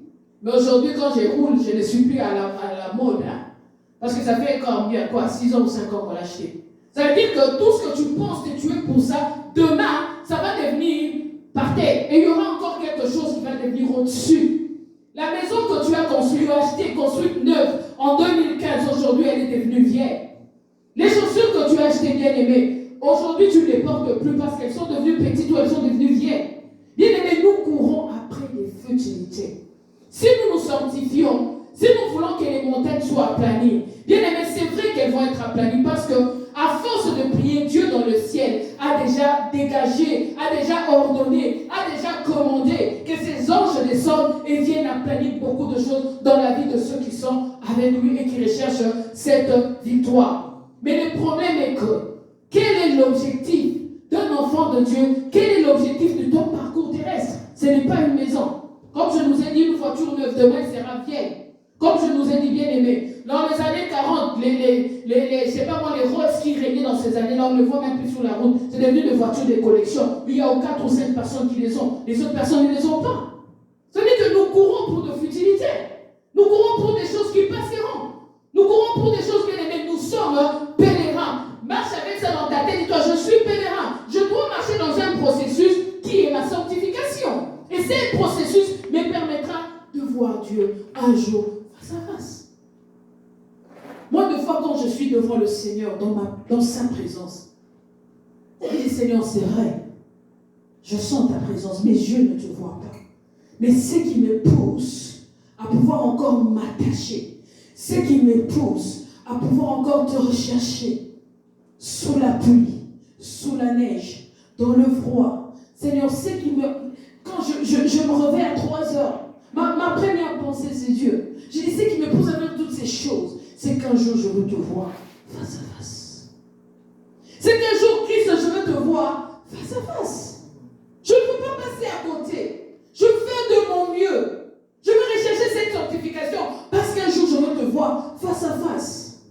Mais aujourd'hui, quand je roule, je ne suis plus à la mode. Hein? Parce que ça fait combien, 6 ans ou 5 ans qu'on l'a acheté. Ça veut dire que tout ce que tu penses que tu es pour ça, demain, ça va devenir par terre. Et il y aura encore quelque chose qui va devenir au-dessus. La maison que tu as construite neuve en 2015, aujourd'hui, elle est devenue vieille. Les chaussures que tu as achetées bien aimées, aujourd'hui, tu ne les portes plus parce qu'elles sont devenues petites ou elles sont devenues vieilles. Bien aimés, nous courons après les futilités. Si nous nous sanctifions, si nous voulons que les montagnes soient aplanies, bien aimés, c'est vrai qu'elles vont être aplanies parce que, à force de prier, Dieu dans le ciel a déjà dégagé, a déjà ordonné, a déjà commandé que ses anges descendent et viennent aplanir beaucoup de choses dans la vie de ceux qui sont avec lui et qui recherchent cette victoire. Mais le problème est que, quel est l'objectif d'un enfant de Dieu? Quel est l'objectif de ton parcours terrestre? Ce n'est pas une maison. Comme je nous ai dit, une voiture neuve demain sera vieille. Comme je nous ai dit, bien aimé, dans les années 40, je sais pas moi, les Rolls qui régnaient dans ces années-là, on ne les voit même plus sur la route. C'est devenu des voitures de collection. Il y a 4 ou 5 personnes qui les ont. Les autres personnes ne les ont pas. Ça veut dire que nous courons pour de futilités. Nous courons pour des choses qui passeront. Nous courons pour des choses, bien aimées. Nous sommes pèlerins. Marche avec ça dans ta tête. Dis-toi, je suis pèlerin. Je dois marcher dans un processus qui est ma sanctification. Et ce processus me permettra de voir Dieu un jour face à face. Moi, des fois, quand je suis devant le Seigneur, dans sa présence, je dis, Seigneur, c'est vrai. Je sens ta présence, mes yeux ne te voient pas. Mais ce qui me pousse à pouvoir encore m'attacher, ce qui me pousse à pouvoir encore te rechercher, sous la pluie, sous la neige, dans le froid. Seigneur, ce qui me... Quand je me réveille à 3 heures, ma première pensée, c'est Dieu. Je dis, ce qui me pousse à faire toutes ces choses, c'est qu'un jour, je veux te voir face à face. C'est qu'un jour, Christ, je veux te voir face à face. Je ne peux pas passer à côté. Je fais de mon mieux. Je veux rechercher cette sanctification parce qu'un jour, je veux te voir face à face.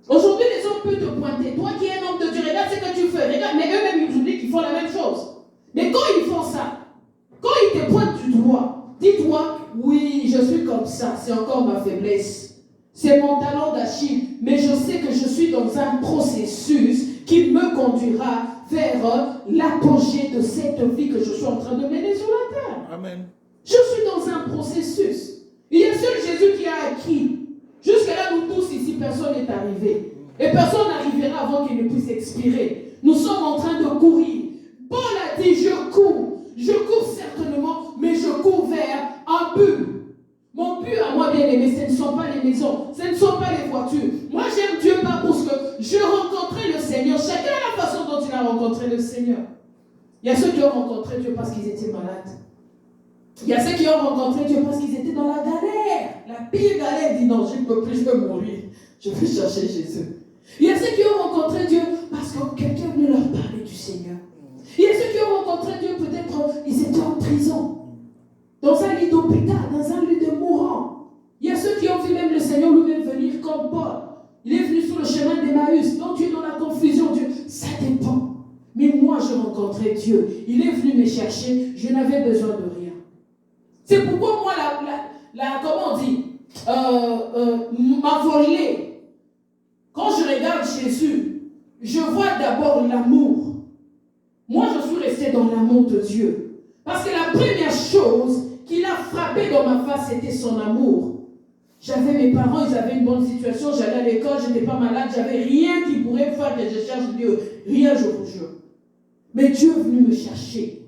Aujourd'hui, les hommes peuvent te pointer. Toi qui es un homme de Dieu, regarde ce que tu fais. Regarde, mais eux-mêmes, ils vous disent qu'ils font la même chose. Mais quand ils font ça, quand ils te pointent du doigt, dis-toi, oui, je suis comme ça, c'est encore ma faiblesse. C'est mon talent d'Achille, mais je sais que je suis dans un processus qui me conduira vers l'apogée de cette vie que je suis en train de mener sur la terre. Amen. Je suis dans un processus. Il y a seul Jésus qui a acquis. Jusque-là, nous tous ici, personne n'est arrivé. Et personne n'arrivera avant qu'il ne puisse expirer. Nous sommes en train de courir. Paul a dit, je cours. Je cours certainement, mais je cours vers un but. Mon but à moi, bien aimé, ce ne sont pas les maisons, ce ne sont pas les voitures. Moi, j'aime Dieu pas parce que je rencontrais le Seigneur. Chacun a la façon dont il a rencontré le Seigneur. Il y a ceux qui ont rencontré Dieu parce qu'ils étaient malades. Il y a ceux qui ont rencontré Dieu parce qu'ils étaient dans la galère. La pire galère, dit non, je ne peux plus, je veux mourir. Je veux chercher Jésus. Il y a ceux qui ont rencontré Dieu parce que quelqu'un venait leur parler du Seigneur. Il y a ceux qui ont rencontré Dieu, peut-être ils étaient en prison, dans un lit d'hôpital, dans un lit de mourant. Il y a ceux qui ont vu même le Seigneur lui-même venir comme Paul. Il est venu sur le chemin d'Emmaüs. Donc tu es dans la confusion, Dieu. Ça dépend. Mais moi, je rencontrais Dieu. Il est venu me chercher. Je n'avais besoin de rien. C'est pourquoi moi, comment on dit, m'a volé. Quand je regarde Jésus, je vois d'abord l'amour. Moi, je suis resté dans l'amour de Dieu. Parce que la première chose qui l'a frappé dans ma face, c'était son amour. J'avais mes parents, ils avaient une bonne situation, j'allais à l'école, je n'étais pas malade, j'avais rien qui pourrait faire que je cherche Dieu. Rien, je vous jure. Mais Dieu est venu me chercher,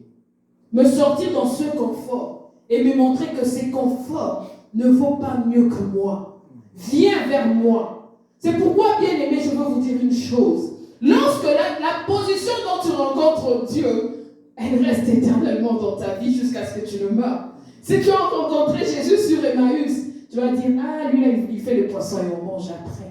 me sortir dans ce confort et me montrer que ce confort ne vaut pas mieux que moi. Viens vers moi. C'est pourquoi, bien aimé, je veux vous dire une chose. Lorsque la position dont tu rencontres Dieu, elle reste éternellement dans ta vie jusqu'à ce que tu ne meurs. Si tu as rencontré Jésus sur Emmaüs, tu vas dire, ah, lui là, il fait le poisson et on mange après.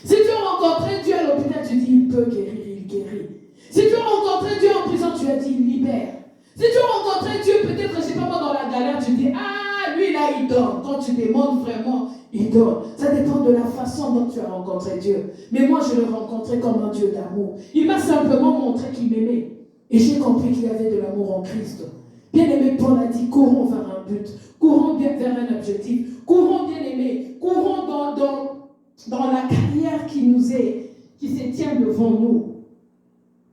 Si tu as rencontré Dieu à l'hôpital, tu dis, il peut guérir, il guérit. Si tu as rencontré Dieu en prison, tu as dit, il libère. Si tu as rencontré Dieu, peut-être, je ne sais pas moi, dans la galère, tu dis, ah, lui là, il dort. Quand tu demandes vraiment, il donne. Ça dépend de la façon dont tu as rencontré Dieu. Mais moi, je l'ai rencontré comme un Dieu d'amour. Il m'a simplement montré qu'il m'aimait. Et j'ai compris qu'il y avait de l'amour en Christ. Bien-aimé, Paul a dit, courons vers un but, courons bien vers un objectif, courons bien-aimé, courons dans la carrière qui se tient devant nous.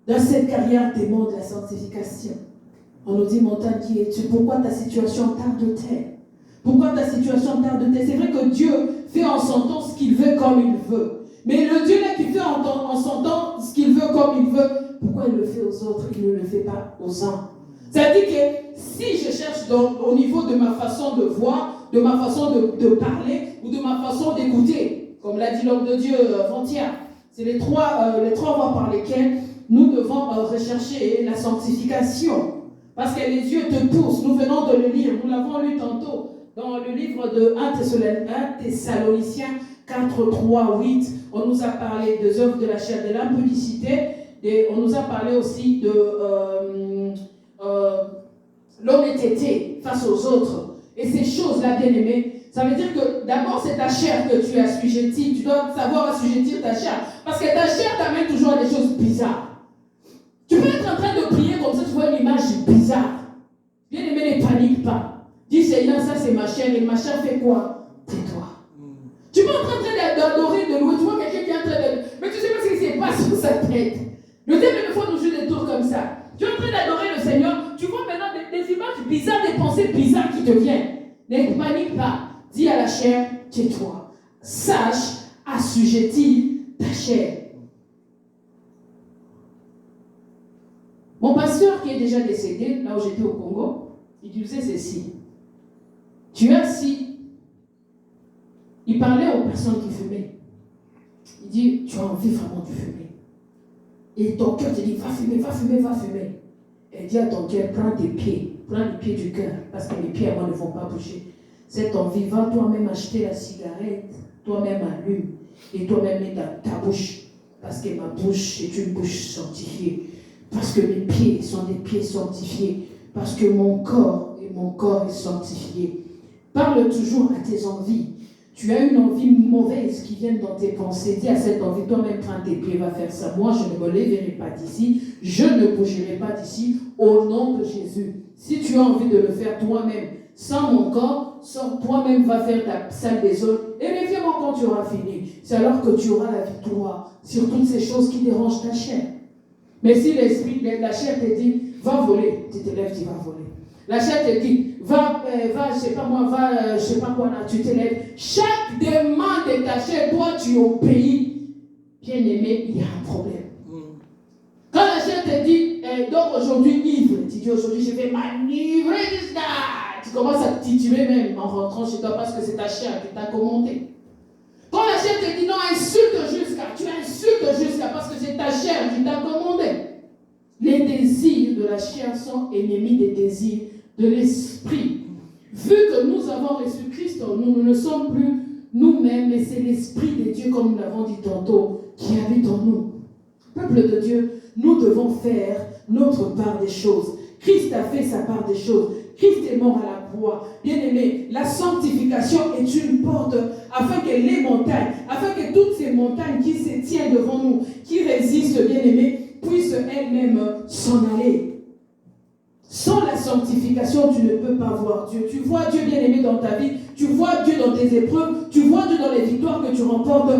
Dans cette carrière demande la sanctification. On nous dit, montagne qui es-tu? Pourquoi ta situation tarde-t-elle? Pourquoi ta situation tarde-t-elle? C'est vrai que Dieu fait en son temps ce qu'il veut comme il veut. Mais le Dieu là qui fait en son temps ce qu'il veut comme il veut, pourquoi il le fait aux autres, il ne le fait pas aux uns? C'est-à-dire que si je cherche au niveau de ma façon de voir, de ma façon de parler ou de ma façon d'écouter, comme l'a dit l'homme de Dieu avant-hier, c'est les trois voies par lesquelles nous devons rechercher la sanctification. Parce que les yeux te poussent. Nous venons de le lire. Nous l'avons lu tantôt dans le livre de 1 Thessaloniciens 4, 3, 8. On nous a parlé des œuvres de la chair, de l'impudicité. Et on nous a parlé aussi de l'honnêteté face aux autres. Et ces choses-là, bien aimées, ça veut dire que d'abord c'est ta chair que tu assujettis. Tu dois savoir assujettir ta chair. Parce que ta chair t'amène toujours à des choses bizarres. Tu peux être en train de prier comme ça, tu vois une image bizarre. Bien aimé, ne panique pas. Dis Seigneur, ça c'est ma chair. Et ma chair fait quoi? Tais-toi. Tu peux être en train d'adorer, de louer. Tu vois quelqu'un qui est en train de... Mais tu sais pas ce qui se passe sur sa tête. Le diable me faut nous jouer des tours comme ça. Tu es en train d'adorer le Seigneur. Tu vois maintenant des images bizarres, des pensées bizarres qui te viennent. Ne panique pas. Dis à la chair, tais-toi. Sache, assujettis ta chair. Mon pasteur qui est déjà décédé, là où j'étais au Congo, il disait ceci. Tu es assis. Il parlait aux personnes qui fumaient. Il dit, tu as envie vraiment de fumer. Et ton cœur te dit, va fumer, va fumer, va fumer. Et dit à ton cœur, prends tes pieds, prends les pieds du cœur, parce que les pieds à moi ne vont pas bouger. Cette envie, va toi-même acheter la cigarette, toi-même allume, et toi-même mets dans ta bouche, parce que ma bouche est une bouche sanctifiée. Parce que mes pieds sont des pieds sanctifiés. Parce que mon corps est sanctifié. Parle toujours à tes envies. Tu as une envie mauvaise qui vient dans tes pensées. Dis à cette envie, toi-même prends tes pieds, va faire ça. Moi, je ne me lèverai pas d'ici. Je ne bougerai pas d'ici. Au nom de Jésus. Si tu as envie de le faire toi-même, sans mon corps, sors toi-même, va faire ta salle des autres. Et reviens-moi quand tu auras fini. C'est alors que tu auras la victoire sur toutes ces choses qui dérangent ta chair. Mais si l'esprit, la chair te dit, va voler, tu te lèves, tu vas voler. La chair te dit, va, je sais pas moi, va, je sais pas quoi, là, tu te lèves. Chaque demande de ta chair, toi, tu obéis. Bien aimé, il y a un problème. Quand la chair te dit, donc aujourd'hui, ivre, tu dis aujourd'hui, je vais m'enivrer de ça. Tu commences à tituber même en rentrant chez toi parce que c'est ta chair qui t'a commandé. Quand la chair te dit non, insulte jusqu'à, tu insultes jusqu'à parce que c'est ta chair qui t'a commandé. Les désirs de la chair sont ennemis des désirs de l'esprit. Vu que nous avons reçu Christ, nous ne sommes plus nous-mêmes, mais c'est l'esprit de Dieu, comme nous l'avons dit tantôt, qui habite en nous. Peuple de Dieu, nous devons faire notre part des choses. Christ a fait sa part des choses. Christ est mort à la croix. Bien-aimé, la sanctification est une porte afin que les montagnes, afin que toutes ces montagnes qui se tiennent devant nous, qui résistent, bien-aimé, puissent elles-mêmes s'en aller. Sans la sanctification, tu ne peux pas voir Dieu. Tu vois Dieu bien-aimé dans ta vie, tu vois Dieu dans tes épreuves, tu vois Dieu dans les victoires que tu remportes.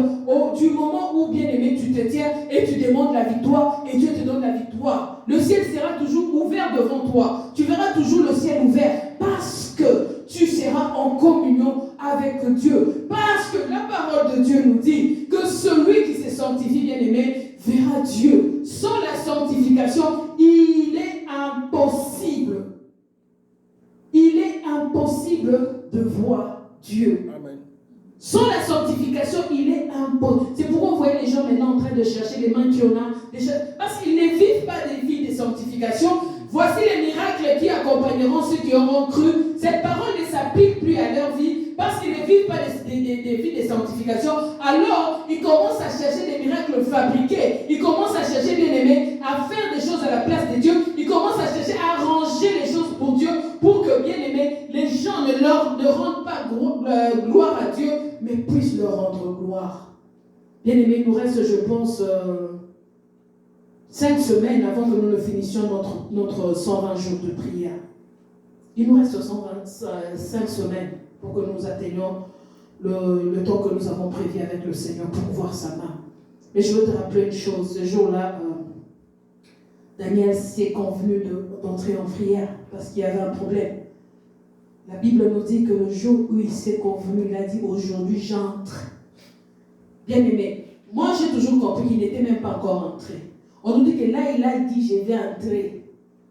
Du moment où, bien-aimé, tu te tiens et tu demandes la victoire et Dieu te donne la victoire. Le ciel sera toujours ouvert devant toi. Tu verras toujours le ciel ouvert parce que tu seras en communion avec Dieu. Parce que la parole de Dieu nous dit que celui qui se sanctifie, bien-aimé, verra Dieu. Sans la sanctification, il est impossible. Il est impossible de voir Dieu. Amen. Sans la sanctification, il est impossible. C'est pourquoi vous voyez les gens maintenant en train de chercher les mains qui ont parce qu'ils ne vivent pas des vies de sanctification. Voici les miracles qui accompagneront ceux qui auront cru. Cette parole ne s'applique plus à leur vie parce qu'ils ne vivent pas des vies de sanctification. Alors, ils commencent à chercher des miracles fabriqués. Ils commencent à chercher, bien aimé, à faire des choses à la place de Dieu. Ils commencent à chercher à arranger les choses pour Dieu pour que, bien aimé, les gens gens ne rendent pas gloire à Dieu, mais puissent leur rendre gloire. Bien aimé, il nous reste, je pense, 5 semaines avant que nous ne finissions notre 120 jours de prière. Il nous reste 125 semaines pour que nous atteignions le temps que nous avons prévu avec le Seigneur pour voir sa main. Mais je veux te rappeler une chose. Ce jour-là, Daniel s'est convenu d'entrer en prière parce qu'il y avait un problème. La Bible nous dit que le jour où il s'est convenu, il a dit aujourd'hui j'entre. Bien aimé, moi j'ai toujours compris qu'il n'était même pas encore entré. On nous dit que là il a dit je vais entrer.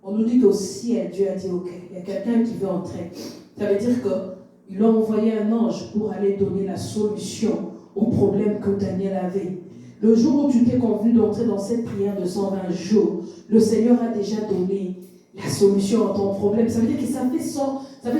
On nous dit qu'au ciel Dieu a dit ok, il y a quelqu'un qui veut entrer. Ça veut dire qu'il a envoyé un ange pour aller donner la solution au problème que Daniel avait. Le jour où tu t'es convenu d'entrer dans cette prière de 120 jours, le Seigneur a déjà donné la solution à ton problème. Ça veut dire que ça fait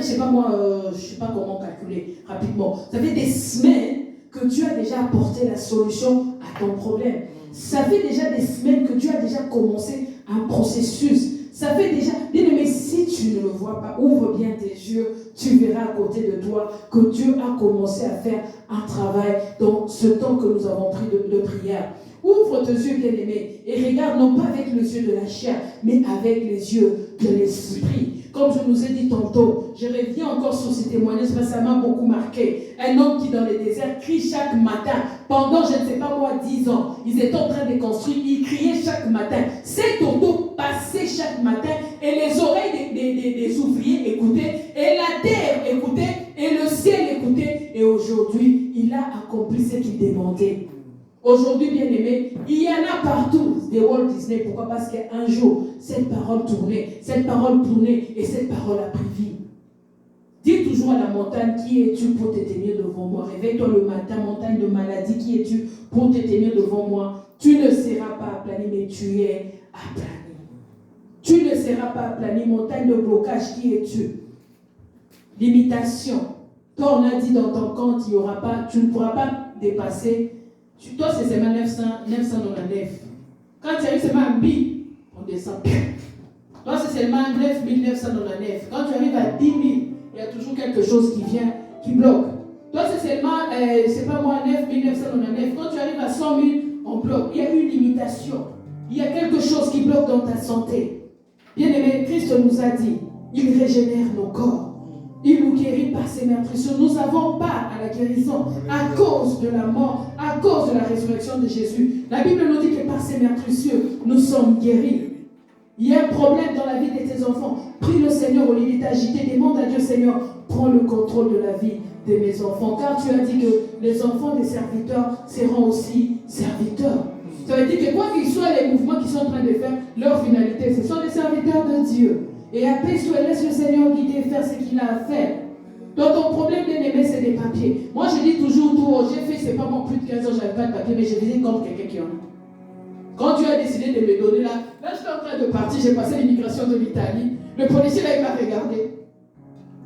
je sais pas moi, je sais pas comment calculer rapidement. Ça fait des semaines que tu as déjà apporté la solution à ton problème. Ça fait déjà des semaines que tu as déjà commencé un processus. Ça fait déjà, bien aimé, si tu ne le vois pas, ouvre bien tes yeux, tu verras à côté de toi que Dieu a commencé à faire un travail dans ce temps que nous avons pris de prière. Ouvre tes yeux, bien aimé, et regarde non pas avec les yeux de la chair, mais avec les yeux de l'esprit. Comme je nous ai dit tantôt, je reviens encore sur ces témoignages parce que ça m'a beaucoup marqué. Un homme qui dans le désert crie chaque matin, pendant je ne sais pas moi 10 ans, ils étaient en train de construire, ils criaient chaque matin. Cet auto passait chaque matin et les oreilles des ouvriers écoutaient, et la terre écoutait, et le ciel écoutait. Et aujourd'hui, il a accompli ce qu'il demandait. Aujourd'hui, bien aimé, il y en a partout des Walt Disney. Pourquoi? Parce qu'un jour, cette parole tournait, et cette parole a pris vie. Dis toujours à la montagne, qui es-tu pour te tenir devant moi? Réveille-toi le matin, montagne de maladie, qui es-tu pour te tenir devant moi? Tu ne seras pas aplani, mais tu es aplani. Tu ne seras pas aplani, montagne de blocage, qui es-tu? Limitation. Toi, on a dit dans ton compte, tu ne pourras pas dépasser. Toi, c'est seulement 999. Quand tu arrives seulement à 1000, on descend. Toi, c'est seulement 9999. Quand tu arrives à 10 000, il y a toujours quelque chose qui vient, qui bloque. Toi, c'est seulement, 9999. Quand tu arrives à 100 000, on bloque. Il y a une limitation. Il y a quelque chose qui bloque dans ta santé. Bien aimé, Christ nous a dit, il régénère nos corps. Il nous guérit par ses meurtrissures. Nous avons part à la guérison à cause de la mort, à cause de la résurrection de Jésus. La Bible nous dit que par ses meurtrissures, nous sommes guéris. Il y a un problème dans la vie de tes enfants. Prie le Seigneur au lit d'agité. Demande à Dieu, Seigneur, prends le contrôle de la vie de mes enfants. Car tu as dit que les enfants des serviteurs seront aussi serviteurs. Ça veut dire que quoi qu'ils soient les mouvements qu'ils sont en train de faire, leur finalité, ce sont les serviteurs de Dieu. Et apaise-toi, laisse le Seigneur guider et faire ce qu'il a à faire. Donc ton problème bien aimé, c'est des papiers. Moi je dis toujours tout, j'ai fait, c'est pas moi plus de 15 ans, j'avais pas de papier, mais je visite comme quelqu'un qui en a. Quand tu as décidé de me donner là je suis en train de partir, j'ai passé l'immigration de l'Italie. Le policier là, il m'a regardé.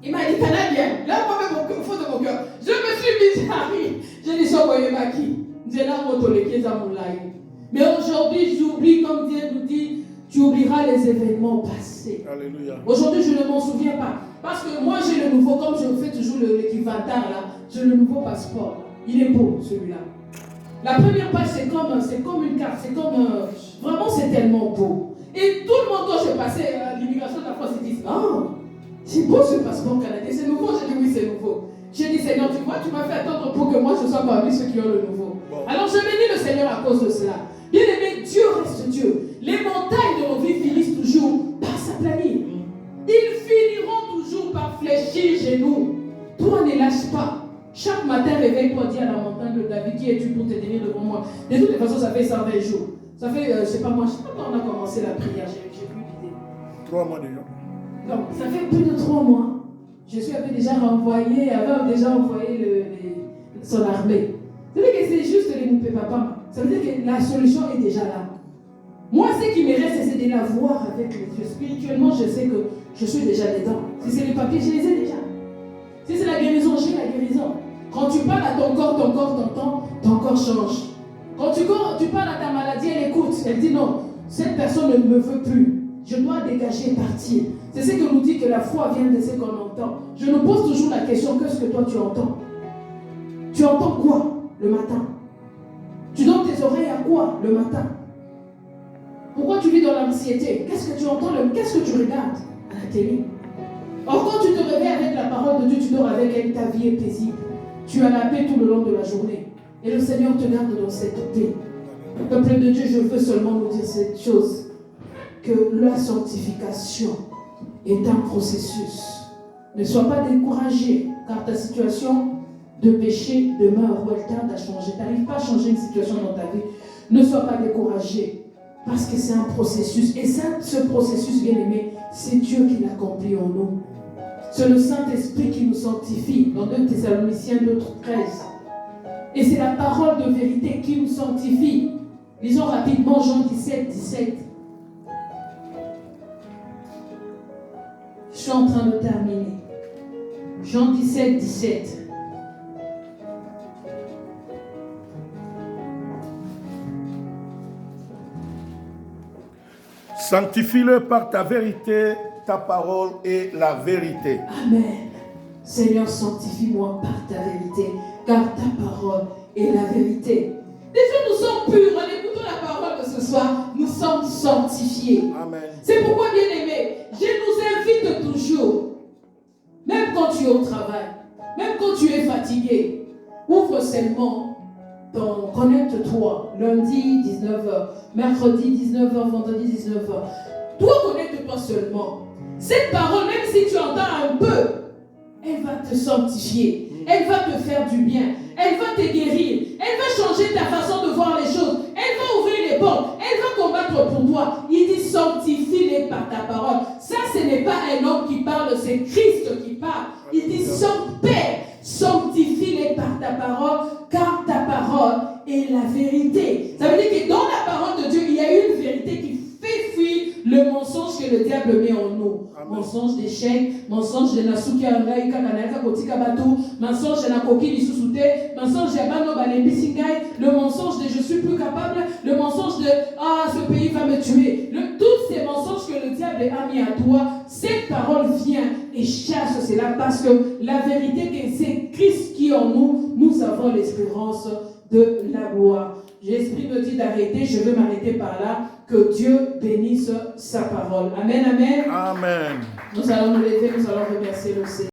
Il m'a dit, Canadien, là moi même au fond de mon cœur, je me suis mis à rire. J'ai dit, soyez ma qui? J'ai là mon toléquier à mon live. Mais aujourd'hui, j'oublie, comme Dieu nous dit, tu oublieras les événements passés. Alléluia. Aujourd'hui, je ne m'en souviens pas. Parce que moi, j'ai le nouveau, comme je fais toujours l'équivalent là, j'ai le nouveau passeport. Il est beau, celui-là. La première page, c'est comme une carte. C'est comme... vraiment, c'est tellement beau. Et tout le monde, quand je passais à l'immigration de la France, ils disent, c'est beau ce passeport canadien. C'est nouveau? J'ai dit, oui, c'est nouveau. J'ai dit, Seigneur, tu vois, tu m'as fait attendre pour que moi, je sois parmi ceux qui ont le nouveau. Bon. Alors, je bénis le Seigneur à cause de cela. Bien aimé, Dieu reste Dieu. Les montagnes de nos vies finissent toujours par s'aplanir. Ils finiront toujours par fléchir chez nous. Toi, ne lâche pas. Chaque matin, réveille-toi, dis à la montagne de David, qui es-tu pour te tenir devant moi? De toute façon, ça fait 120 jours. Ça fait, je sais pas moi, je sais pas quand on a commencé la prière, j'ai plus d'idée. 3 mois déjà. Donc, ça fait plus de 3 mois. Jésus avait déjà envoyé son armée. Ça veut dire que c'est juste les moupés papa. Ça veut dire que la solution est déjà là. Moi, ce qui me reste, c'est de la voir avec les yeux. Spirituellement, je sais que je suis déjà dedans. Si c'est les papiers, je les ai déjà. Si c'est la guérison, j'ai la guérison. Quand tu parles à ton corps t'entend, ton corps change. Quand tu parles à ta maladie, elle écoute. Elle dit non, cette personne ne me veut plus. Je dois dégager et partir. C'est ce que nous dit que la foi vient de ce qu'on entend. Je nous pose toujours la question, qu'est-ce que toi tu entends? Tu entends quoi le matin? Tu donnes tes oreilles à quoi le matin? Pourquoi tu vis dans l'anxiété? Qu'est-ce que tu entends? Qu'est-ce que tu regardes à la télé? Or, quand tu te réveilles avec la parole de Dieu, tu dors avec elle, ta vie est paisible. Tu as la paix tout le long de la journée. Et le Seigneur te garde dans cette paix. Peuple de Dieu, je veux seulement nous dire cette chose, que la sanctification est un processus. Ne sois pas découragé, car ta situation de péché demeure ou elle tarde à changer. Tu n'arrives pas à changer une situation dans ta vie. Ne sois pas découragé, parce que c'est un processus. Et ce processus, bien aimé, c'est Dieu qui l'accomplit en nous. C'est le Saint-Esprit qui nous sanctifie, dans 2 Thessaloniciens 2:13. Et c'est la parole de vérité qui nous sanctifie. Lisons rapidement Jean 17:17. Je suis en train de terminer. Jean 17:17. Sanctifie-le par ta vérité, ta parole est la vérité. Amen. Seigneur, sanctifie-moi par ta vérité, car ta parole est la vérité. Déjà, nous sommes purs. En écoutant la parole de ce soir, nous sommes sanctifiés. Amen. C'est pourquoi, bien aimé, je nous invite toujours, même quand tu es au travail, même quand tu es fatigué, ouvre seulement connecte-toi, lundi 19h, mercredi 19h, vendredi 19h. Toi, connecte-toi seulement. Cette parole, même si tu entends un peu, elle va te sanctifier. Elle va te faire du bien. Elle va te guérir. Elle va changer ta façon de voir les choses. Elle va ouvrir les portes. Elle va combattre pour toi. Il dit sanctifie-les par ta parole. Ça, ce n'est pas un homme qui parle, c'est Christ qui parle. Il dit Père, sanctifie-les par ta parole, car ta parole est la vérité. Ça veut dire que dans la parole de Dieu, il y a une vérité qui fait fuir le mensonge que le diable met en nous. Amen. Mensonge d'échec, mensonge de Nasuki Angai, Kakanaka Kotika Batou, mensonge de Nakoki Lissusute, mensonge de Abano Balembisingai, le mensonge de je suis plus capable, le mensonge de ce pays va me tuer. Tous ces mensonges que le diable a mis à toi, cette parole vient et chasse cela parce que la vérité que c'est Christ qui est en nous, nous avons l'espérance de la gloire. L'Esprit me dit d'arrêter, je vais m'arrêter par là. Que Dieu bénisse sa parole. Amen, amen. Amen. Nous allons nous lever, nous allons remercier le Seigneur.